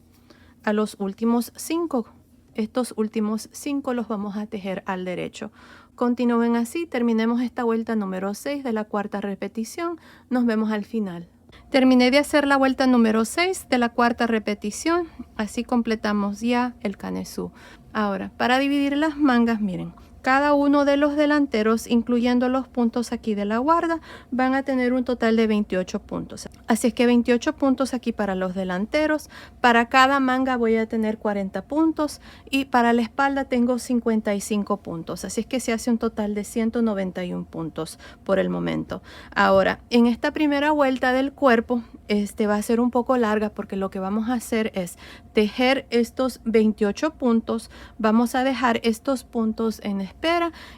Speaker 1: a los últimos 5. Estos últimos 5 los vamos a tejer al derecho. Continúen así, terminemos esta vuelta número 6 de la cuarta repetición. Nos vemos al final. Terminé de hacer la vuelta número 6 de la cuarta repetición. Así completamos ya el canesú. Ahora, para dividir las mangas, miren, cada uno de los delanteros, incluyendo los puntos aquí de la guarda, van a tener un total de 28 puntos. Así es que 28 puntos aquí para los delanteros. Para cada manga voy a tener 40 puntos y para la espalda tengo 55 puntos. Así es que se hace un total de 191 puntos por el momento. Ahora, en esta primera vuelta del cuerpo, va a ser un poco larga porque lo que vamos a hacer es tejer estos 28 puntos. Vamos a dejar estos puntos en espera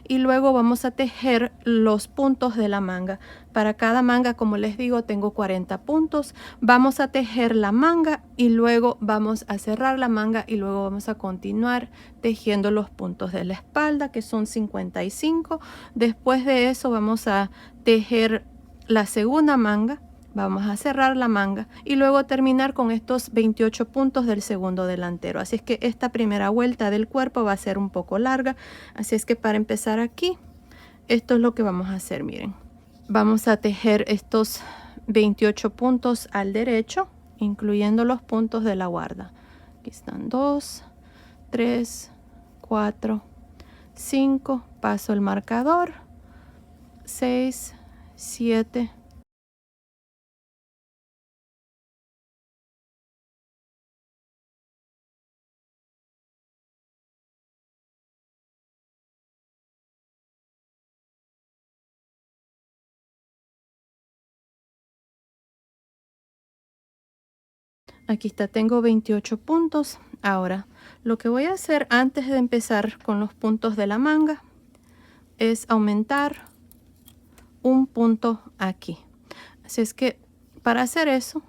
Speaker 1: y luego vamos a tejer los puntos de la manga. Para cada manga, como les digo, tengo 40 puntos. Vamos a tejer la manga y luego vamos a cerrar la manga y luego vamos a continuar tejiendo los puntos de la espalda, que son 55. Después de eso vamos a tejer la segunda manga. Vamos a cerrar la manga y luego terminar con estos 28 puntos del segundo delantero. Así es que esta primera vuelta del cuerpo va a ser un poco larga. Así es que para empezar aquí, esto es lo que vamos a hacer, miren. Vamos a tejer estos 28 puntos al derecho, incluyendo los puntos de la guarda. Aquí están 2, 3, 4, 5. Paso el marcador. 6, 7. Aquí está, tengo 28 puntos. Ahora, lo que voy a hacer antes de empezar con los puntos de la manga es aumentar un punto aquí. Así es que para hacer eso,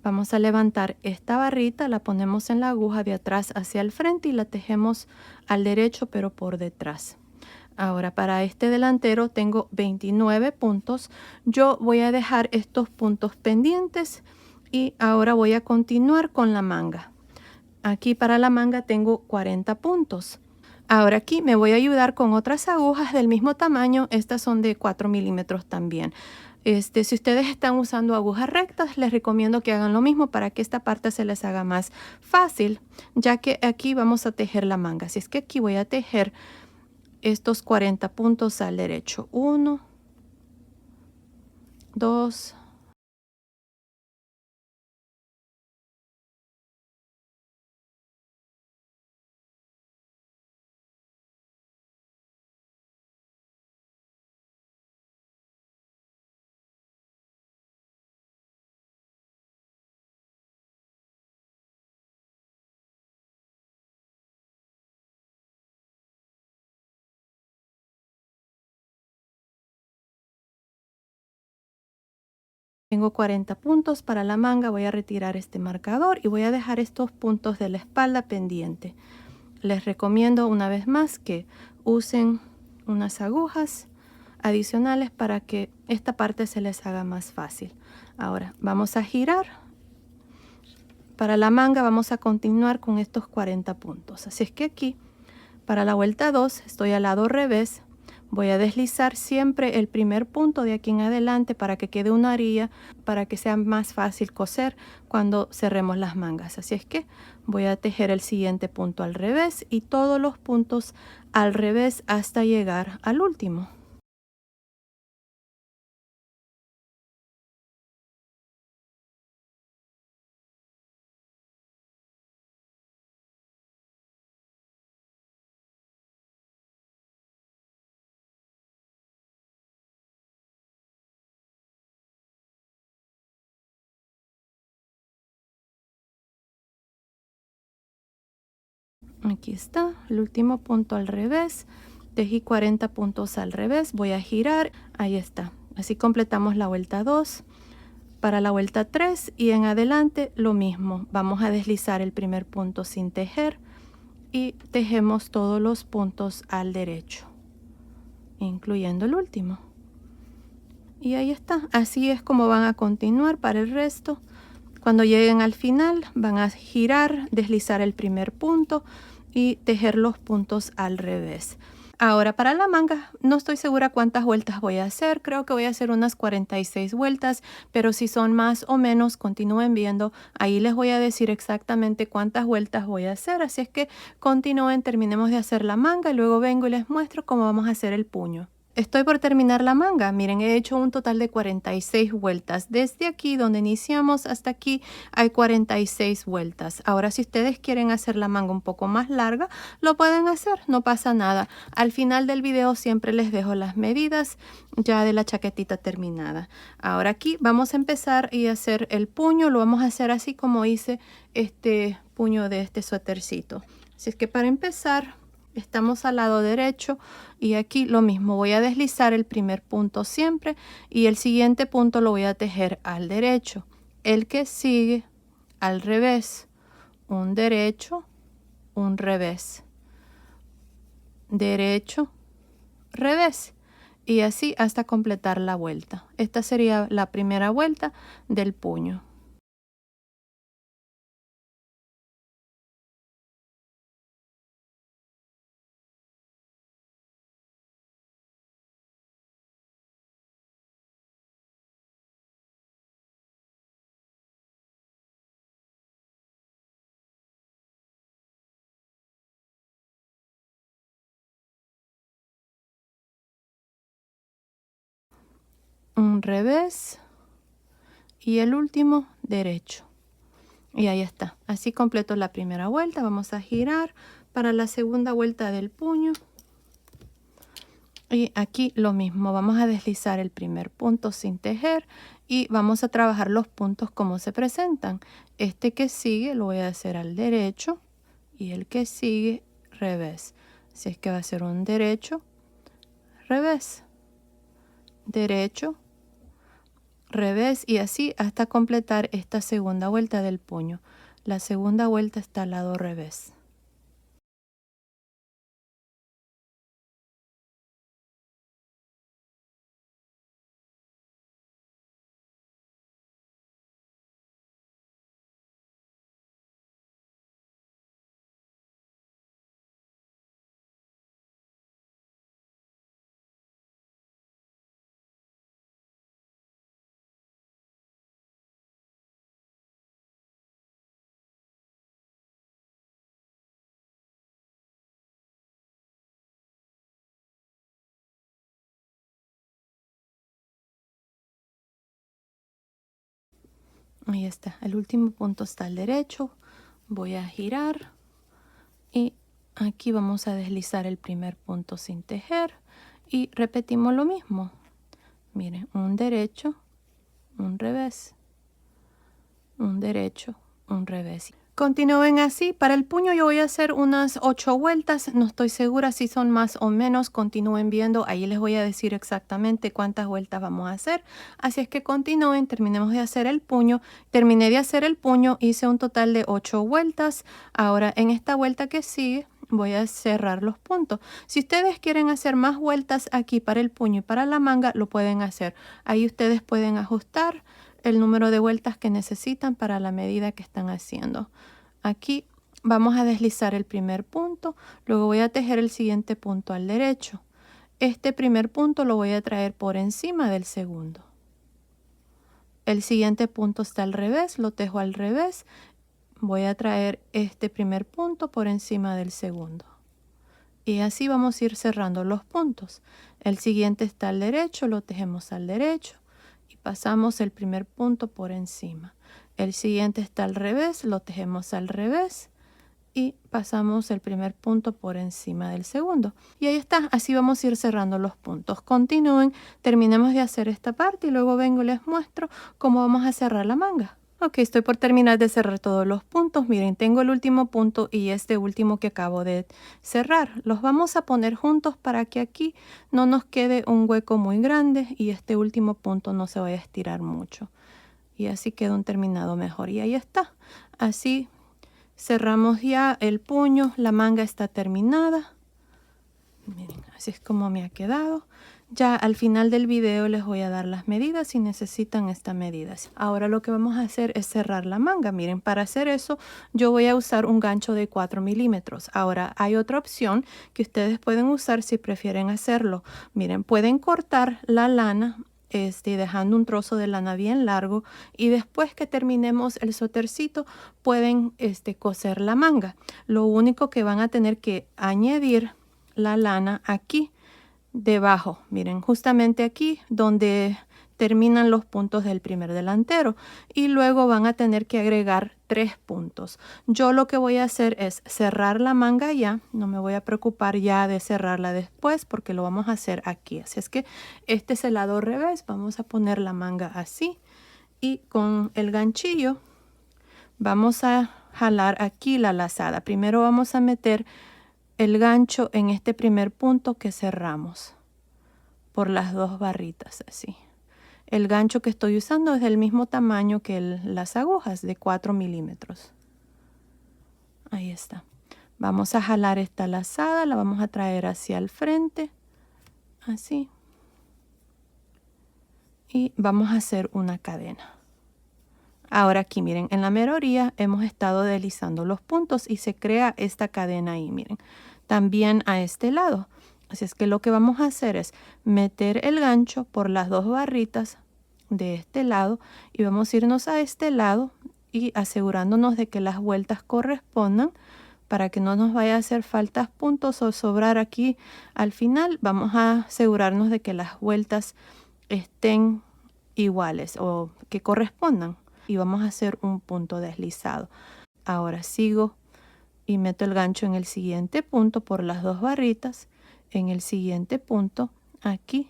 Speaker 1: vamos a levantar esta barrita, la ponemos en la aguja de atrás hacia el frente y la tejemos al derecho pero por detrás. Ahora para este delantero tengo 29 puntos. Yo voy a dejar estos puntos pendientes y ahora voy a continuar con la manga. Aquí para la manga tengo 40 puntos. Ahora aquí me voy a ayudar con otras agujas del mismo tamaño. Estas son de 4 milímetros también. Si ustedes están usando agujas rectas, les recomiendo que hagan lo mismo para que esta parte se les haga más fácil, ya que aquí vamos a tejer la manga. Así es que aquí voy a tejer estos 40 puntos al derecho. 1, 2, tengo 40 puntos para la manga. Voy a retirar este marcador y voy a dejar estos puntos de la espalda pendiente. Les recomiendo una vez más que usen unas agujas adicionales para que esta parte se les haga más fácil. Ahora vamos a girar. Para la manga vamos a continuar con estos 40 puntos. Así es que aquí, para la vuelta 2, estoy al lado revés. Voy a deslizar siempre el primer punto de aquí en adelante para que quede una orilla, para que sea más fácil coser cuando cerremos las mangas. Así es que voy a tejer el siguiente punto al revés y todos los puntos al revés hasta llegar al último. Aquí está, el último punto al revés. Tejí 40 puntos al revés. Voy a girar. Ahí está. Así completamos la vuelta 2. Para la vuelta 3 y en adelante lo mismo. Vamos a deslizar el primer punto sin tejer. y tejemos todos los puntos al derecho, incluyendo el último. Y ahí está, así es como van a continuar para el resto. Cuando lleguen al final van a girar, deslizar el primer punto y tejer los puntos al revés. Ahora para la manga, no estoy segura cuántas vueltas voy a hacer, creo que voy a hacer unas 46 vueltas, pero si son más o menos, continúen viendo, ahí les voy a decir exactamente cuántas vueltas voy a hacer, así es que continúen, terminemos de hacer la manga y luego vengo y les muestro cómo vamos a hacer el puño. Estoy por terminar la manga, miren, he hecho un total de 46 vueltas. Desde aquí donde iniciamos hasta aquí hay 46 vueltas. Ahora si ustedes quieren hacer la manga un poco más larga, lo pueden hacer, no pasa nada. Al final del video siempre les dejo las medidas ya de la chaquetita terminada. Ahora aquí vamos a empezar y hacer el puño, lo vamos a hacer así como hice este puño de este suétercito. Así es que para empezar, estamos al lado derecho y aquí lo mismo, voy a deslizar el primer punto siempre y el siguiente punto lo voy a tejer al derecho. El que sigue al revés, un derecho, un revés, derecho, revés y así hasta completar la vuelta. Esta sería la primera vuelta del puño. Un revés y el último derecho. Y ahí está, así completo la primera vuelta. Vamos a girar para la segunda vuelta del puño. Y aquí lo mismo, vamos a deslizar el primer punto sin tejer y vamos a trabajar los puntos como se presentan. Este que sigue lo voy a hacer al derecho y el que sigue revés. Así es que va a ser un derecho, revés, derecho, revés y así hasta completar esta segunda vuelta del puño. La segunda vuelta está al lado revés. Ahí está, el último punto está al derecho. Voy a girar y aquí vamos a deslizar el primer punto sin tejer y repetimos lo mismo. Miren, un derecho, un revés, un derecho, un revés. Continúen así. Para el puño yo voy a hacer unas 8 vueltas. No estoy segura si son más o menos. Continúen viendo. Ahí les voy a decir exactamente cuántas vueltas vamos a hacer. Así es que continúen. Terminemos de hacer el puño. Terminé de hacer el puño. Hice un total de 8 vueltas. Ahora en esta vuelta que sigue voy a cerrar los puntos. Si ustedes quieren hacer más vueltas aquí para el puño y para la manga, lo pueden hacer. Ahí ustedes pueden ajustar el número de vueltas que necesitan para la medida que están haciendo. Aquí vamos a deslizar el primer punto, luego voy a tejer el siguiente punto al derecho. Este primer punto lo voy a traer por encima del segundo. El siguiente punto está al revés, lo tejo al revés. Voy a traer este primer punto por encima del segundo. Y así vamos a ir cerrando los puntos. El siguiente está al derecho, lo tejemos al derecho. Pasamos el primer punto por encima. El siguiente está al revés, lo tejemos al revés y pasamos el primer punto por encima del segundo. Y ahí está, así vamos a ir cerrando los puntos. Continúen, terminemos de hacer esta parte y luego vengo y les muestro cómo vamos a cerrar la manga. Ok, estoy por terminar de cerrar todos los puntos. Miren, tengo el último punto y este último que acabo de cerrar. Los vamos a poner juntos para que aquí no nos quede un hueco muy grande y este último punto no se vaya a estirar mucho. Y así queda un terminado mejor. Y ahí está. Así Cerramos ya el puño, la manga está terminada. Miren, así es como me ha quedado. Ya al final del video les voy a dar las medidas si necesitan estas medidas. Ahora lo que vamos a hacer es cerrar la manga. Miren, para hacer eso yo voy a usar un gancho de 4 milímetros. Ahora hay otra opción que ustedes pueden usar si prefieren hacerlo. Miren, pueden cortar la lana dejando un trozo de lana bien largo, y después que terminemos el suétercito pueden coser la manga. Lo único que van a tener que añadir la lana aquí debajo, miren, justamente aquí donde terminan los puntos del primer delantero, y luego van a tener que agregar 3 puntos. Yo lo que voy a hacer es cerrar la manga ya, no me voy a preocupar ya de cerrarla después porque lo vamos a hacer aquí. Así es que este es el lado revés, vamos a poner la manga así y con el ganchillo vamos a jalar aquí la lazada. Primero vamos a meter el gancho en este primer punto que cerramos por las 2 barritas así. El gancho que estoy usando es del mismo tamaño que las agujas, de 4 milímetros. Ahí está. Vamos a jalar esta lazada, la vamos a traer hacia el frente, así. Y vamos a hacer una cadena. Ahora aquí, miren, en la mera orilla hemos estado deslizando los puntos y se crea esta cadena ahí, miren. También a este lado. Así es que lo que vamos a hacer es meter el gancho por las 2 barritas de este lado y vamos a irnos a este lado y asegurándonos de que las vueltas correspondan para que no nos vaya a hacer faltas puntos o sobrar aquí al final. Vamos a asegurarnos de que las vueltas estén iguales o que correspondan, y vamos a hacer un punto deslizado. Ahora sigo y meto el gancho en el siguiente punto por las 2 barritas, en el siguiente punto aquí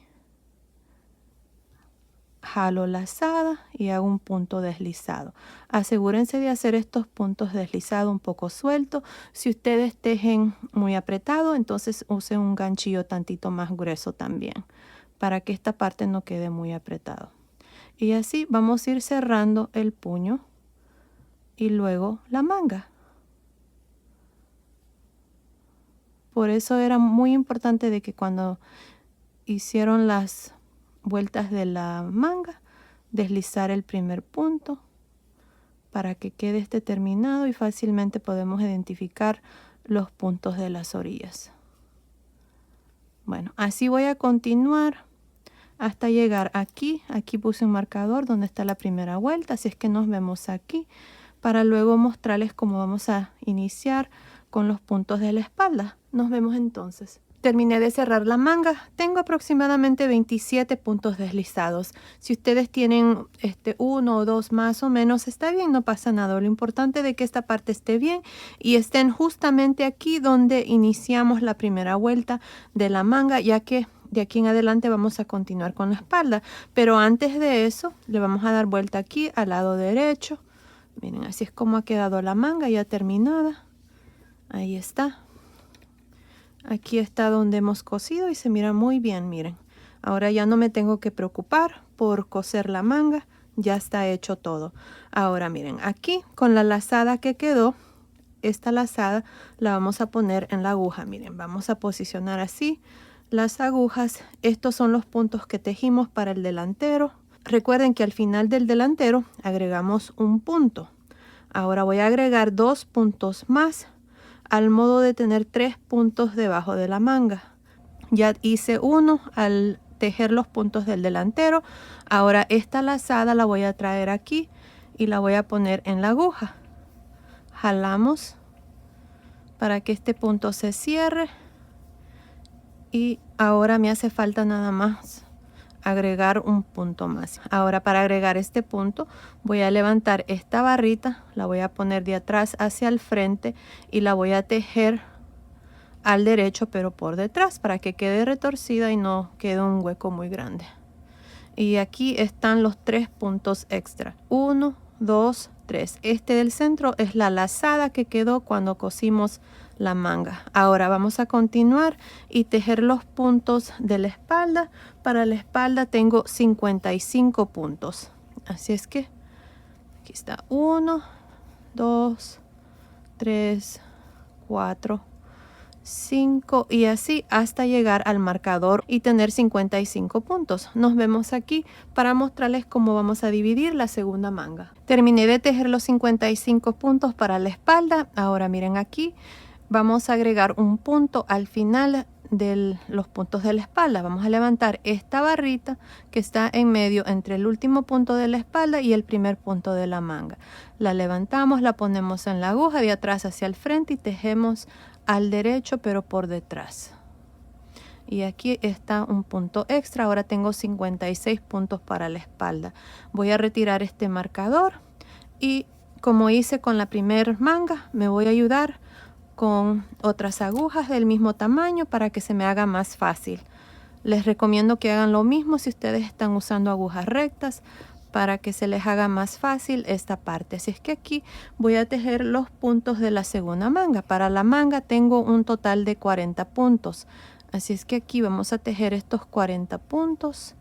Speaker 1: jalo lazada y hago un punto deslizado. Asegúrense de hacer estos puntos deslizados un poco sueltos. Si ustedes tejen muy apretado, entonces usen un ganchillo tantito más grueso también, para que esta parte no quede muy apretado. Y así vamos a ir cerrando el puño y luego la manga. Por eso era muy importante de que cuando hicieron las vueltas de la manga, deslizar el primer punto para que quede terminado y fácilmente podemos identificar los puntos de las orillas. Bueno, así voy a continuar hasta llegar aquí. Aquí puse un marcador donde está la primera vuelta, así es que nos vemos aquí para luego mostrarles cómo vamos a iniciar con los puntos de la espalda. Nos vemos entonces. Terminé de cerrar la manga. Tengo aproximadamente 27 puntos deslizados. Si ustedes tienen uno o dos más o menos, está bien, no pasa nada. Lo importante es que esta parte esté bien y estén justamente aquí donde iniciamos la primera vuelta de la manga, ya que de aquí en adelante vamos a continuar con la espalda. Pero antes de eso, le vamos a dar vuelta aquí al lado derecho. Miren, así es como ha quedado la manga ya terminada. Ahí está. Aquí está donde hemos cosido y se mira muy bien, miren. Ahora ya no me tengo que preocupar por coser la manga, ya está hecho todo. Ahora miren, aquí con la lazada que quedó, esta lazada la vamos a poner en la aguja. Miren, vamos a posicionar así las agujas. Estos son los puntos que tejimos para el delantero. Recuerden que al final del delantero agregamos un punto. Ahora voy a agregar 2 puntos más, al modo de tener 3 puntos debajo de la manga. Ya hice uno al tejer los puntos del delantero. Ahora esta lazada la voy a traer aquí y la voy a poner en la aguja. Jalamos para que este punto se cierre y ahora me hace falta nada más agregar un punto más. Ahora para agregar este punto voy a levantar esta barrita, la voy a poner de atrás hacia el frente y la voy a tejer al derecho pero por detrás para que quede retorcida y no quede un hueco muy grande. Y aquí están los 3 puntos extra. 1, 2, 3. Este del centro es la lazada que quedó cuando cosimos la manga. Ahora vamos a continuar y tejer los puntos de la espalda. Para la espalda tengo 55 puntos. Así es que aquí está 1, 2, 3, 4, 5 y así hasta llegar al marcador y tener 55 puntos. Nos vemos aquí para mostrarles cómo vamos a dividir la segunda manga. Terminé de tejer los 55 puntos para la espalda. Ahora miren aquí, vamos a agregar un punto al final de los puntos de la espalda. Vamos a levantar esta barrita que está en medio entre el último punto de la espalda y el primer punto de la manga. La levantamos, la ponemos en la aguja de atrás hacia el frente y tejemos al derecho pero por detrás. Y aquí está un punto extra. Ahora tengo 56 puntos para la espalda. Voy a retirar este marcador y como hice con la primer manga, me voy a ayudar con otras agujas del mismo tamaño para que se me haga más fácil. Les recomiendo que hagan lo mismo si ustedes están usando agujas rectas para que se les haga más fácil esta parte. Así es que aquí voy a tejer los puntos de la segunda manga. Para la manga tengo un total de 40 puntos. Así es que aquí vamos a tejer estos 40 puntos.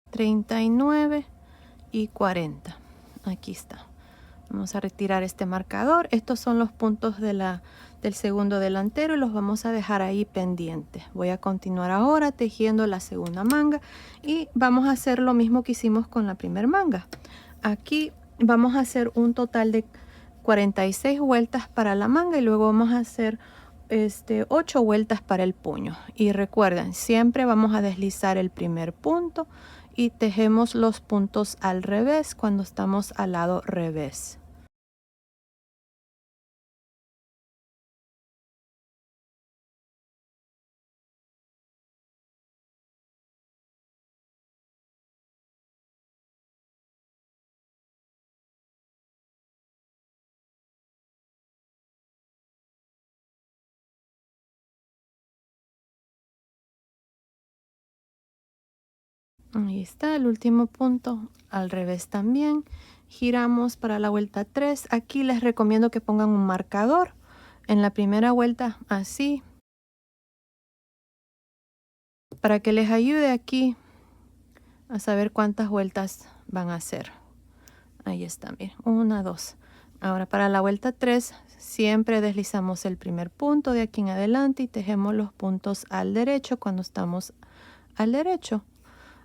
Speaker 1: $39 y 40. Aquí está. Vamos a retirar este marcador. Estos son los puntos del segundo delantero y los vamos a dejar ahí pendientes. Voy a continuar ahora tejiendo la segunda manga y vamos a hacer lo mismo que hicimos con la primera manga. Aquí vamos a hacer un total de 46 vueltas para la manga y luego vamos a hacer 8 vueltas para el puño. Y recuerden, siempre vamos a deslizar el primer punto y tejemos los puntos al revés cuando estamos al lado revés. Ahí está el último punto, al revés también. Giramos para la vuelta 3. Aquí les recomiendo que pongan un marcador en la primera vuelta así, para que les ayude aquí a saber cuántas vueltas van a hacer. Ahí está, miren, 1, 2. Ahora para la vuelta 3 siempre deslizamos el primer punto de aquí en adelante y tejemos los puntos al derecho cuando estamos al derecho.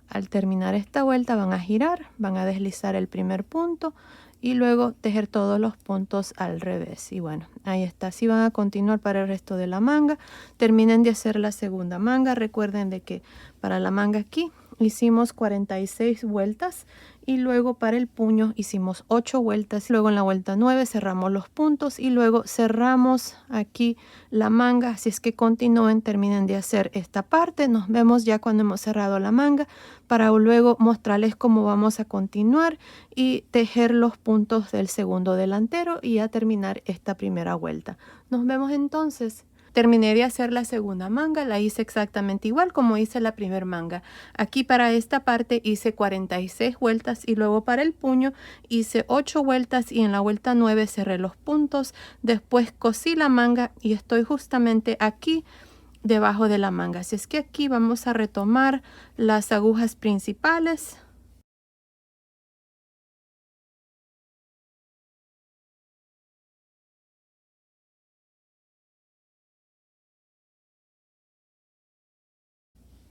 Speaker 1: Al terminar esta vuelta van a girar, van a deslizar el primer punto y luego tejer todos los puntos al revés. Y bueno, ahí está. Así van a continuar para el resto de la manga. Terminen de hacer la segunda manga. Recuerden de que para la manga aquí hicimos 46 vueltas y luego para el puño hicimos 8 vueltas. Luego en la vuelta 9 cerramos los puntos y luego cerramos aquí la manga. Así es que continúen, terminen de hacer esta parte. Nos vemos ya cuando hemos cerrado la manga para luego mostrarles cómo vamos a continuar y tejer los puntos del segundo delantero y a terminar esta primera vuelta. Nos vemos entonces. Terminé de hacer la segunda manga, la hice exactamente igual como hice la primera manga. Aquí para esta parte hice 46 vueltas y luego para el puño hice 8 vueltas y en la vuelta 9 cerré los puntos. Después cosí la manga y estoy justamente aquí debajo de la manga. Así es que aquí vamos a retomar las agujas principales.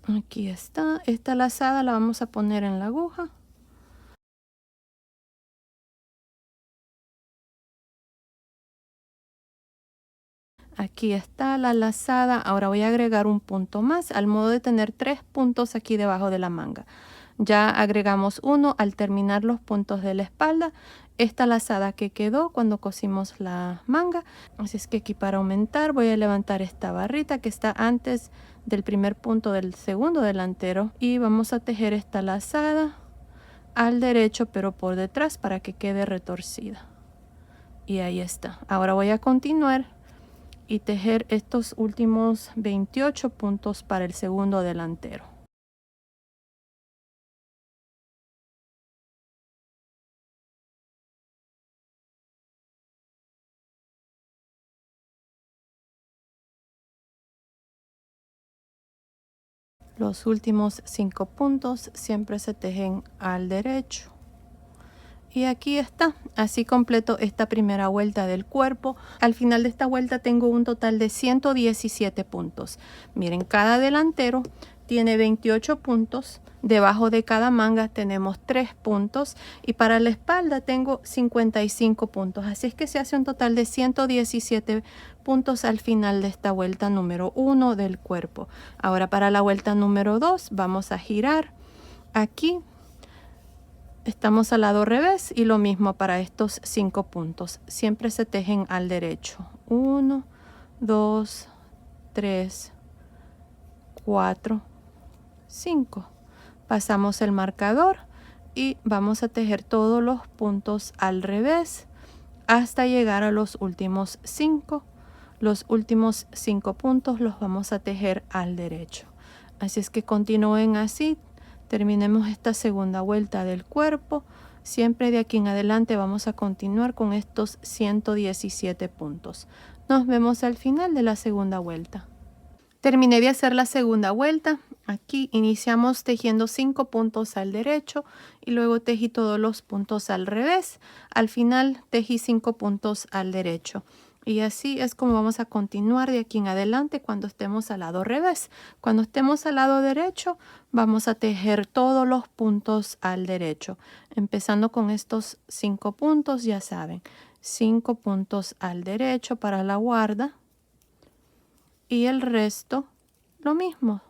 Speaker 1: Aquí está, esta lazada la vamos a poner en la aguja. Aquí está la lazada. Ahora voy a agregar un punto más al modo de tener 3 puntos aquí debajo de la manga. Ya agregamos uno al terminar los puntos de la espalda. Esta lazada que quedó cuando cosimos la manga. Así es que aquí para aumentar voy a levantar esta barrita que está antes del primer punto del segundo delantero y vamos a tejer esta lazada al derecho pero por detrás para que quede retorcida. Y ahí está. Ahora voy a continuar y tejer estos últimos 28 puntos para el segundo delantero. Los últimos 5 puntos siempre se tejen al derecho. Y aquí está, así completo esta primera vuelta del cuerpo. Al final de esta vuelta tengo un total de 117 puntos. Miren, cada delantero tiene 28 puntos. Debajo de cada manga tenemos 3 puntos. Y para la espalda tengo 55 puntos. Así es que se hace un total de 117 puntos al final de esta vuelta número 1 del cuerpo. Ahora para la vuelta número 2 vamos a girar aquí. Estamos al lado revés y lo mismo para estos 5 puntos. Siempre se tejen al derecho. 1, 2, 3, 4, 5. Pasamos el marcador y vamos a tejer todos los puntos al revés hasta llegar a los últimos 5. Los últimos 5 puntos los vamos a tejer al derecho. Así es que continúen así. Terminemos esta segunda vuelta del cuerpo. Siempre de aquí en adelante vamos a continuar con estos 117 puntos. Nos vemos al final de la segunda vuelta. Terminé de hacer la segunda vuelta. Aquí iniciamos tejiendo 5 puntos al derecho y luego tejí todos los puntos al revés. Al final tejí 5 puntos al derecho. Y así es como vamos a continuar de aquí en adelante cuando estemos al lado revés. Cuando estemos al lado derecho, vamos a tejer todos los puntos al derecho. Empezando con estos 5 puntos, ya saben, 5 puntos al derecho para la guarda. Y el resto, lo mismo.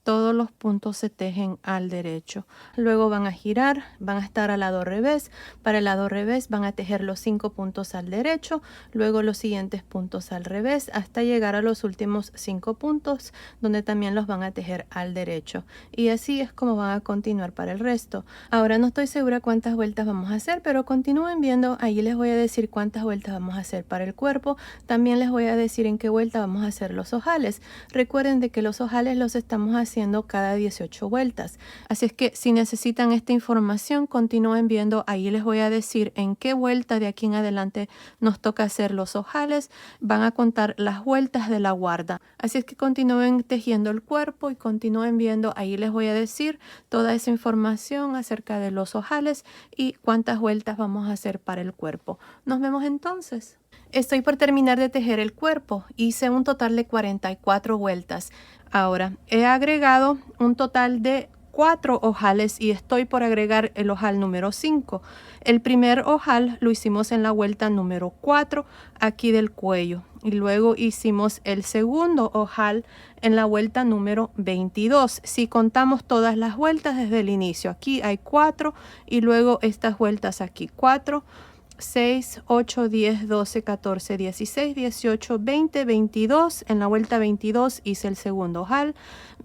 Speaker 1: Todos los puntos se tejen al derecho. Luego van a girar, van a estar al lado revés. Para el lado revés van a tejer los 5 puntos al derecho, luego los siguientes puntos al revés, hasta llegar a los últimos 5 puntos, donde también los van a tejer al derecho. Y así es como van a continuar para el resto. Ahora no estoy segura cuántas vueltas vamos a hacer, pero continúen viendo. Ahí les voy a decir cuántas vueltas vamos a hacer para el cuerpo. También les voy a decir en qué vuelta vamos a hacer los ojales. Recuerden de que los ojales los estamos haciendo cada 18 vueltas. Así es que si necesitan esta información, continúen viendo. Ahí les voy a decir en qué vuelta de aquí en adelante nos toca hacer los ojales. Van a contar las vueltas de la guarda. Así es que continúen tejiendo el cuerpo y continúen viendo. Ahí les voy a decir toda esa información acerca de los ojales y cuántas vueltas vamos a hacer para el cuerpo. Nos vemos entonces. Estoy por terminar de tejer el cuerpo. Hice un total de 44 vueltas. Ahora, he agregado un total de 4 ojales y estoy por agregar el ojal número 5. El primer ojal lo hicimos en la vuelta número 4, aquí del cuello. Y luego hicimos el segundo ojal en la vuelta número 22. Si contamos todas las vueltas desde el inicio, aquí hay 4 y luego estas vueltas aquí 4. 6, 8, 10, 12, 14, 16, 18, 20, 22. En la vuelta 22 hice el segundo ojal.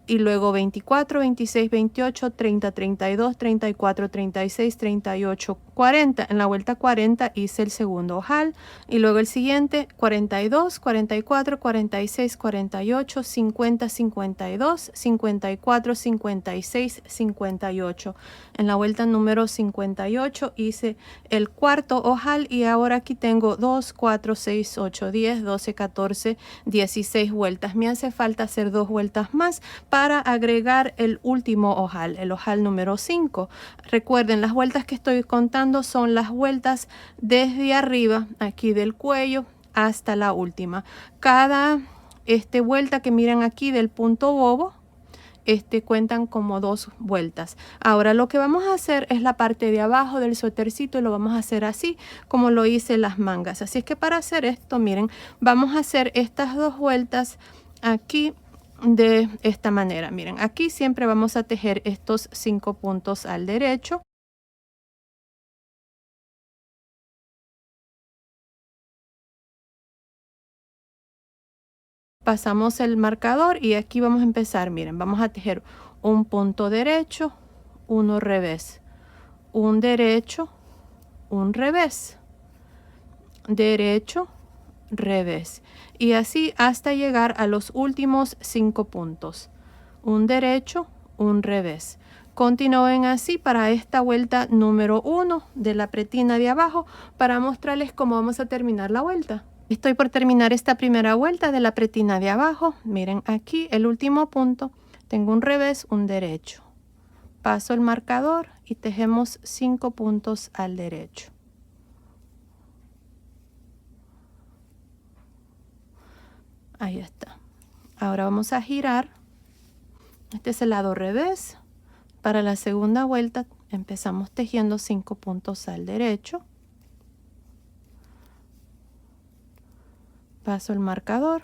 Speaker 1: Y luego 24, 26, 28, 30, 32, 34, 36, 38, 40. En la vuelta 40 hice el segundo ojal. Y luego el siguiente 42, 44, 46, 48, 50, 52, 54, 56, 58. En la vuelta número 58 hice el cuarto ojal y ahora aquí tengo 2, 4, 6, 8, 10, 12, 14, 16 vueltas. Me hace falta hacer 2 vueltas más para agregar el último ojal, el ojal número 5. Recuerden, las vueltas que estoy contando son las vueltas desde arriba, aquí del cuello, hasta la última. Cada vuelta que miran aquí del punto bobo, cuentan como 2 vueltas. Ahora lo que vamos a hacer es la parte de abajo del suétercito y lo vamos a hacer así como lo hice las mangas. Así es que para hacer esto, miren, vamos a hacer estas 2 vueltas aquí de esta manera. Miren, aquí siempre vamos a tejer estos 5 puntos al derecho. Pasamos el marcador y aquí vamos a empezar. Miren, vamos a tejer un punto derecho, uno revés, un derecho, un revés. derecho, revés, y así hasta llegar a los últimos 5 puntos. Un derecho, un revés. Continúen así para esta vuelta número 1 de la pretina de abajo para mostrarles cómo vamos a terminar la vuelta. Estoy por terminar esta primera vuelta de la pretina de abajo. Miren aquí el último punto. Tengo un revés, un derecho. Paso el marcador y tejemos 5 puntos al derecho. Ahí está. Ahora vamos a girar. Este es el lado revés. Para la segunda vuelta empezamos tejiendo 5 puntos al derecho. Paso el marcador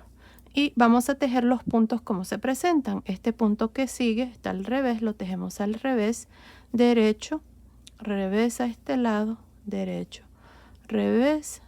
Speaker 1: y vamos a tejer los puntos como se presentan. Este punto que sigue está al revés, lo tejemos al revés, derecho, revés a este lado, derecho, revés,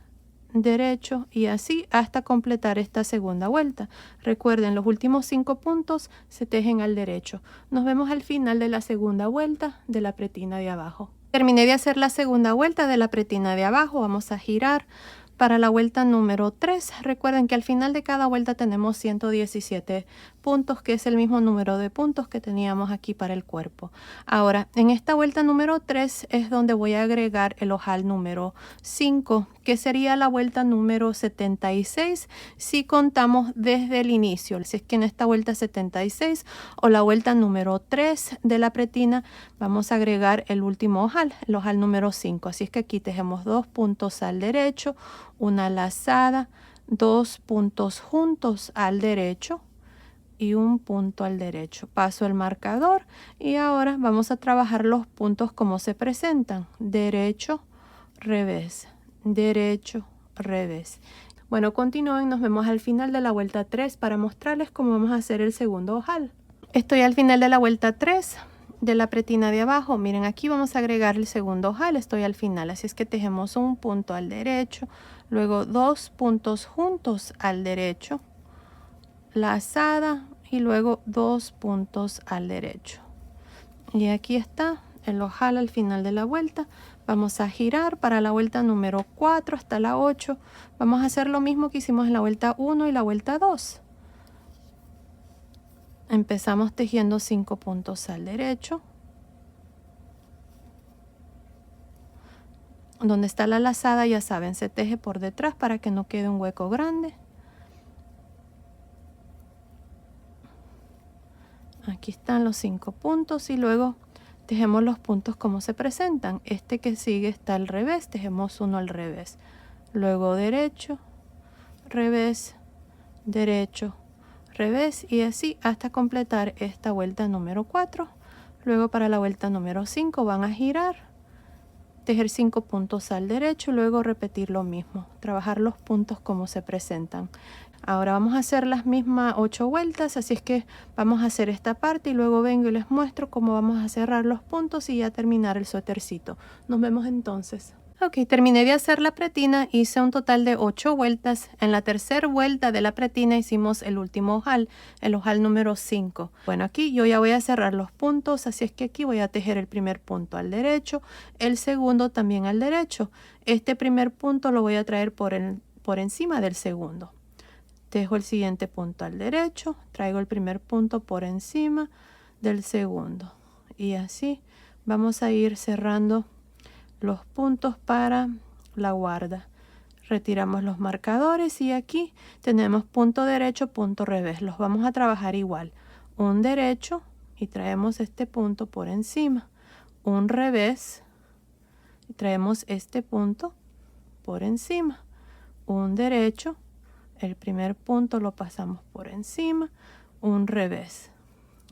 Speaker 1: derecho y así hasta completar esta segunda vuelta. Recuerden, los últimos 5 puntos se tejen al derecho. Nos vemos al final de la segunda vuelta de la pretina de abajo. Terminé de hacer la segunda vuelta de la pretina de abajo. Vamos a girar para la vuelta número 3. Recuerden que al final de cada vuelta tenemos 117 puntos, que es el mismo número de puntos que teníamos aquí para el cuerpo. Ahora, en esta vuelta número 3 es donde voy a agregar el ojal número 5, que sería la vuelta número 76 si contamos desde el inicio. Si es que en esta vuelta 76 o la vuelta número 3 de la pretina vamos a agregar el último ojal, el ojal número 5. Así es que aquí tejemos 2 puntos al derecho, una lazada, 2 puntos juntos al derecho y un punto al derecho. Paso el marcador y ahora vamos a trabajar los puntos como se presentan. Derecho, revés, derecho, revés. Bueno, continúen, nos vemos al final de la vuelta 3 para mostrarles cómo vamos a hacer el segundo ojal. Estoy al final de la vuelta 3 de la pretina de abajo. Miren, aquí vamos a agregar el segundo ojal. Estoy al final, así es que tejemos un punto al derecho, luego 2 puntos juntos al derecho, lazada y luego 2 puntos al derecho. Y aquí está el ojal al final de la vuelta. Vamos a girar para la vuelta número 4 hasta la 8. Vamos a hacer lo mismo que hicimos en la vuelta 1 y la vuelta 2. Empezamos tejiendo 5 puntos al derecho. Donde está la lazada, ya saben, se teje por detrás para que no quede un hueco grande. Aquí están los 5 puntos y luego tejemos los puntos como se presentan. Este que sigue está al revés, tejemos uno al revés. Luego derecho, revés, derecho, revés y así hasta completar esta vuelta número 4. Luego para la vuelta número 5 van a girar, tejer 5 puntos al derecho y luego repetir lo mismo, trabajar los puntos como se presentan. Ahora vamos a hacer las mismas 8 vueltas, así es que vamos a hacer esta parte y luego vengo y les muestro cómo vamos a cerrar los puntos y ya terminar el suétercito. Nos vemos entonces. Ok, terminé de hacer la pretina, hice un total de 8 vueltas. En la tercera vuelta de la pretina hicimos el último ojal, el ojal número 5. Bueno, aquí yo ya voy a cerrar los puntos, así es que aquí voy a tejer el primer punto al derecho, el segundo también al derecho. Este primer punto lo voy a traer por encima del segundo. Tejo el siguiente punto al derecho, traigo el primer punto por encima del segundo. Y así vamos a ir cerrando los puntos para la guarda. Retiramos los marcadores y aquí tenemos punto derecho, punto revés. Los vamos a trabajar igual. Un derecho y traemos este punto por encima. Un revés y traemos este punto por encima. Un derecho, el primer punto lo pasamos por encima. Un revés.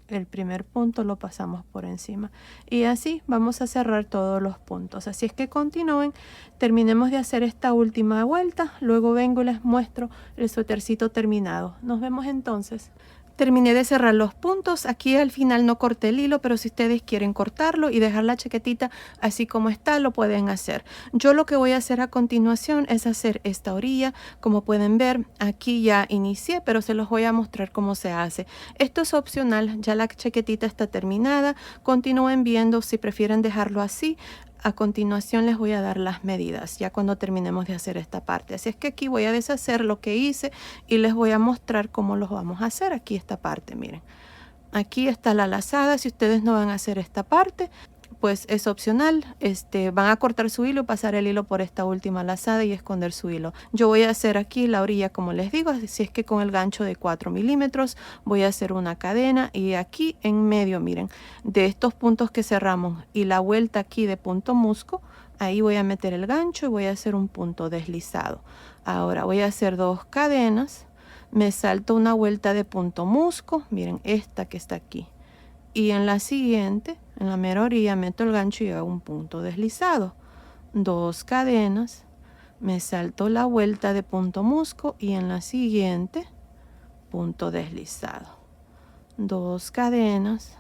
Speaker 1: El primer punto lo pasamos por encima y así vamos a cerrar todos los puntos. Así es que continúen, terminemos de hacer esta última vuelta, luego vengo y les muestro el suétercito terminado. Nos vemos entonces. Terminé de cerrar los puntos, aquí al final no corté el hilo, pero si ustedes quieren cortarlo y dejar la chaquetita así como está, lo pueden hacer. Yo lo que voy a hacer a continuación es hacer esta orilla. Como pueden ver, aquí ya inicié, pero se los voy a mostrar cómo se hace. Esto es opcional, ya la chaquetita está terminada. Continúen viendo si prefieren dejarlo así. A continuación les voy a dar las medidas ya cuando terminemos de hacer esta parte. Así es que aquí voy a deshacer lo que hice y les voy a mostrar cómo los vamos a hacer. Aquí esta parte, miren. Aquí está la lazada. Si ustedes no van a hacer esta parte, pues es opcional. Van a cortar su hilo, pasar el hilo por esta última lazada y esconder su hilo. Yo voy a hacer aquí la orilla, como les digo, si es que con el gancho de 4 milímetros voy a hacer una cadena, y aquí en medio, miren, de estos puntos que cerramos y la vuelta aquí de punto musco, ahí voy a meter el gancho y voy a hacer un punto deslizado. Ahora voy a hacer 2 cadenas, me salto una vuelta de punto musco, miren esta que está aquí, y en la siguiente, en la mera orilla, meto el gancho y hago un punto deslizado. 2 cadenas, me salto la vuelta de punto musco y en la siguiente, punto deslizado. 2 cadenas,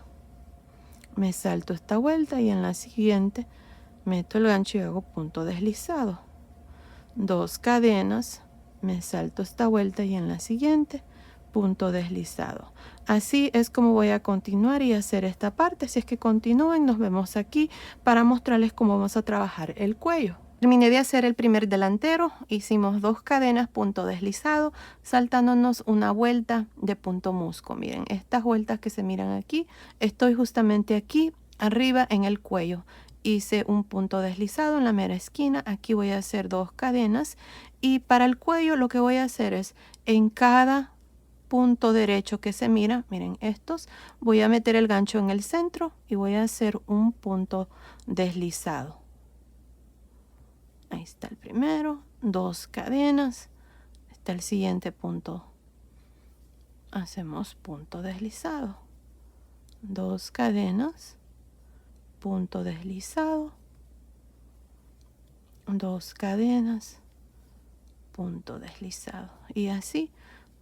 Speaker 1: me salto esta vuelta y en la siguiente, meto el gancho y hago punto deslizado. 2 cadenas, me salto esta vuelta y en la siguiente, punto deslizado. Así es como voy a continuar y hacer esta parte. Si es que continúen, nos vemos aquí para mostrarles cómo vamos a trabajar el cuello. Terminé de hacer el primer delantero, hicimos 2 cadenas, punto deslizado, saltándonos una vuelta de punto musco. Miren, estas vueltas que se miran aquí, estoy justamente aquí arriba en el cuello. Hice un punto deslizado en la mera esquina. Aquí voy a hacer 2 cadenas, y para el cuello lo que voy a hacer es en cada punto derecho que se mira, miren estos, voy a meter el gancho en el centro y voy a hacer un punto deslizado. Ahí está el primero, 2 cadenas, está el siguiente punto, hacemos punto deslizado, 2 cadenas, punto deslizado, 2 cadenas, punto deslizado, y así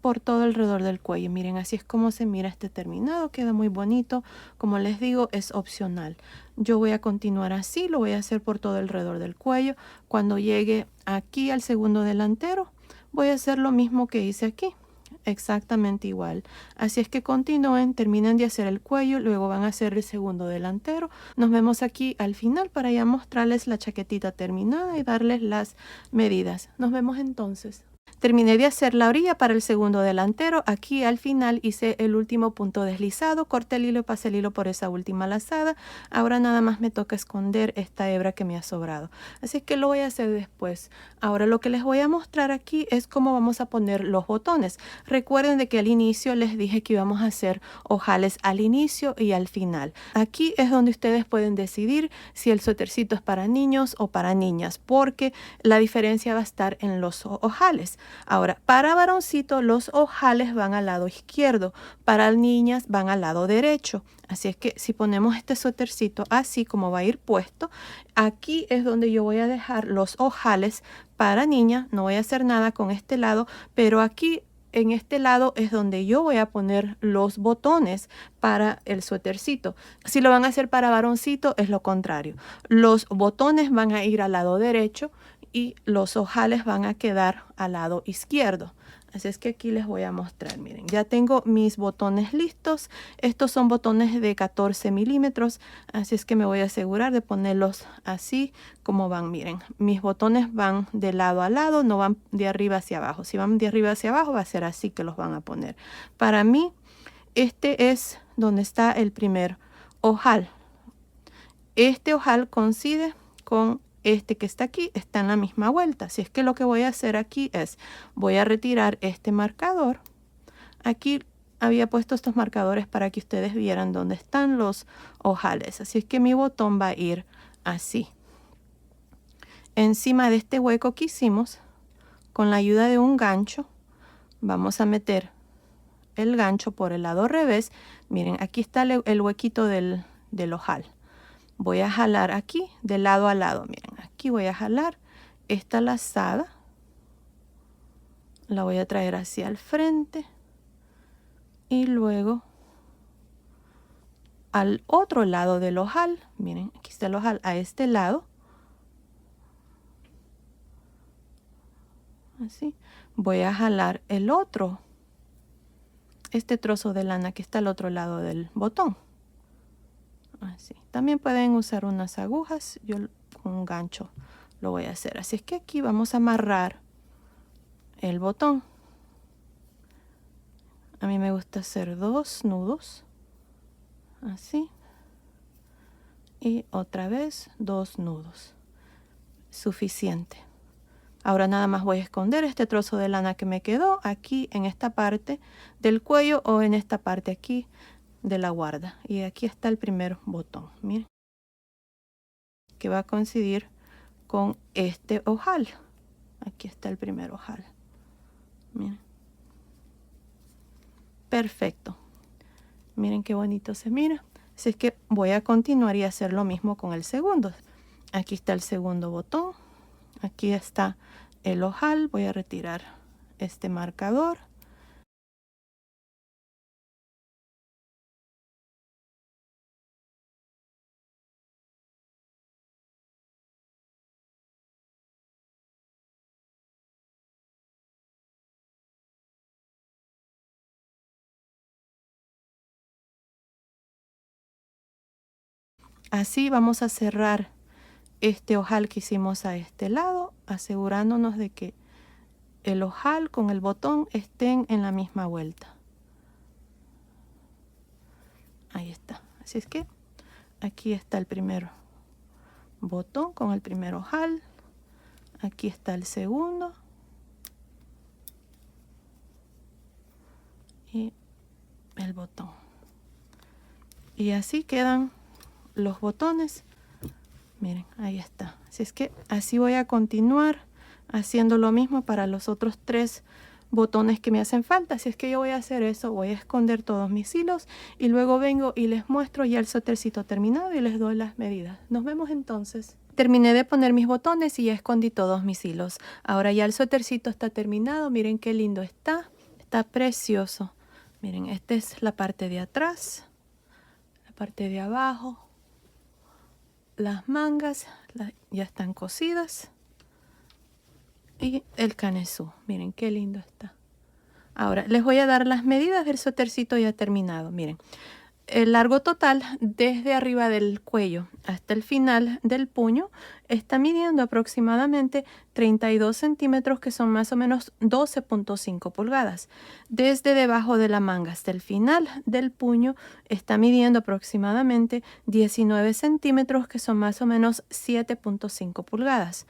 Speaker 1: por todo alrededor del cuello. Miren, así es como se mira este terminado, queda muy bonito. Como les digo, es opcional. Yo voy a continuar así, lo voy a hacer por todo alrededor del cuello. Cuando llegue aquí al segundo delantero, voy a hacer lo mismo que hice aquí, exactamente igual. Así es que continúen, terminen de hacer el cuello, luego van a hacer el segundo delantero. Nos vemos aquí al final para ya mostrarles la chaquetita terminada y darles las medidas. Nos vemos entonces. Terminé de hacer la orilla para el segundo delantero. Aquí al final hice el último punto deslizado, corté el hilo y pasé el hilo por esa última lazada. Ahora nada más me toca esconder esta hebra que me ha sobrado. Así que lo voy a hacer después. Ahora lo que les voy a mostrar aquí es cómo vamos a poner los botones. Recuerden de que al inicio les dije que íbamos a hacer ojales al inicio y al final. Aquí es donde ustedes pueden decidir si el suétercito es para niños o para niñas, porque la diferencia va a estar en los ojales. Ahora, para varoncito los ojales van al lado izquierdo, para niñas van al lado derecho. Así es que si ponemos este suétercito así como va a ir puesto, aquí es donde yo voy a dejar los ojales para niña. No voy a hacer nada con este lado, pero aquí en este lado es donde yo voy a poner los botones para el suétercito. Si lo van a hacer para varoncito, es lo contrario. Los botones van a ir al lado derecho y los ojales van a quedar al lado izquierdo. Así es que aquí les voy a mostrar. Miren, ya tengo mis botones listos. Estos son botones de 14 milímetros. Así es que me voy a asegurar de ponerlos así como van. Miren, mis botones van de lado a lado, no van de arriba hacia abajo. Si van de arriba hacia abajo, va a ser así que los van a poner. Para mí, este es donde está el primer ojal. Este ojal coincide con este que está aquí, está en la misma vuelta. Así es que lo que voy a hacer aquí es, voy a retirar este marcador. Aquí había puesto estos marcadores para que ustedes vieran dónde están los ojales. Así es que mi botón va a ir así. Encima de este hueco que hicimos, con la ayuda de un gancho, vamos a meter el gancho por el lado revés. Miren, aquí está el huequito del ojal. Voy a jalar aquí de lado a lado. Miren, aquí voy a jalar esta lazada. La voy a traer hacia el frente. Y luego al otro lado del ojal. Miren, aquí está el ojal a este lado. Así. Voy a jalar el otro. Este trozo de lana que está al otro lado del botón. Así. También pueden usar unas agujas. Yo con un gancho lo voy a hacer. Así es que aquí vamos a amarrar el botón. A mí me gusta hacer 2 nudos, así, y otra vez 2 nudos, suficiente. Ahora nada más voy a esconder este trozo de lana que me quedó aquí en esta parte del cuello o en esta parte aquí de la guarda. Y aquí está el primer botón, miren, que va a coincidir con este ojal. Aquí está el primer ojal, miren. Perfecto. Miren qué bonito se mira. Así es que voy a continuar y hacer lo mismo con el segundo. Aquí está el segundo botón. Aquí está el ojal. Voy a retirar este marcador. Así vamos a cerrar este ojal que hicimos a este lado, asegurándonos de que el ojal con el botón estén en la misma vuelta. Ahí está. Así es que aquí está el primer botón con el primer ojal. Aquí está el segundo. Y el botón. Y así quedan los botones. Miren, ahí está. Así es que así voy a continuar haciendo lo mismo para los otros 3 botones que me hacen falta. Así es que yo voy a hacer eso, voy a esconder todos mis hilos y luego vengo y les muestro ya el suétercito terminado y les doy las medidas. Nos vemos entonces. Terminé de poner mis botones y ya escondí todos mis hilos. Ahora ya el suétercito está terminado. Miren qué lindo está. Está precioso. Miren, esta es la parte de atrás, la parte de abajo. Las mangas ya están cosidas. Y el canesú, miren qué lindo está. Ahora les voy a dar las medidas del suétercito ya terminado. Miren, el largo total desde arriba del cuello hasta el final del puño está midiendo aproximadamente 32 centímetros, que son más o menos 12.5 pulgadas. Desde debajo de la manga hasta el final del puño está midiendo aproximadamente 19 centímetros, que son más o menos 7.5 pulgadas.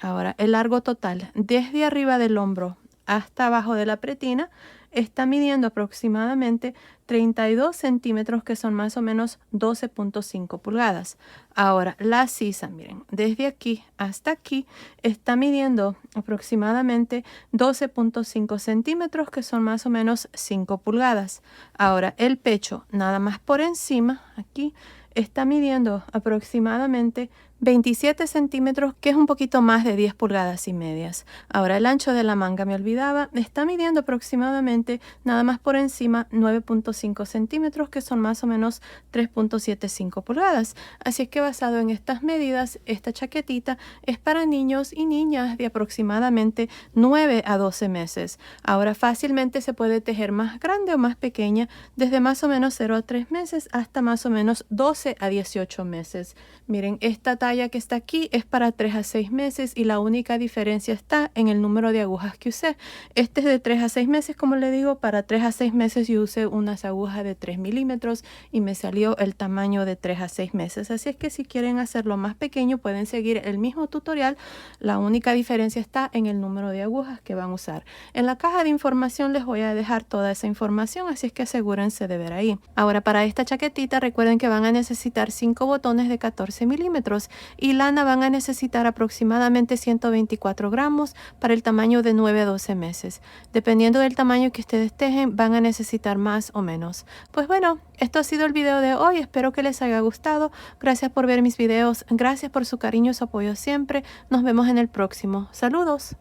Speaker 1: Ahora, el largo total desde arriba del hombro hasta abajo de la pretina está midiendo aproximadamente 32 centímetros, que son más o menos 12.5 pulgadas. Ahora, la sisa, miren, desde aquí hasta aquí está midiendo aproximadamente 12.5 centímetros, que son más o menos 5 pulgadas. Ahora, el pecho, nada más por encima, aquí, está midiendo aproximadamente 27 centímetros, que es un poquito más de 10 pulgadas y medias. Ahora el ancho de la manga, me olvidaba, está midiendo aproximadamente, nada más por encima, 9.5 centímetros, que son más o menos 3.75 pulgadas. Así es que basado en estas medidas, esta chaquetita es para niños y niñas de aproximadamente 9 a 12 meses. Ahora fácilmente se puede tejer más grande o más pequeña, desde más o menos 0 a 3 meses hasta más o menos 12 a 18 meses. Miren, esta talla que está aquí es para 3 a 6 meses y la única diferencia está en el número de agujas que usé. Este es de 3 a 6 meses, como le digo. Para 3 a 6 meses yo usé unas agujas de 3 milímetros y me salió el tamaño de 3 a 6 meses. Así es que si quieren hacerlo más pequeño pueden seguir el mismo tutorial. La única diferencia está en el número de agujas que van a usar. En la caja de información les voy a dejar toda esa información, así es que asegúrense de ver ahí. Ahora, para esta chaquetita recuerden que van a necesitar 5 botones de 14 milímetros y lana van a necesitar aproximadamente 124 gramos para el tamaño de 9 a 12 meses. Dependiendo del tamaño que ustedes tejen, van a necesitar más o menos. Pues bueno, esto ha sido el video de hoy. Espero que les haya gustado. Gracias por ver mis videos. Gracias por su cariño y su apoyo siempre. Nos vemos en el próximo. Saludos.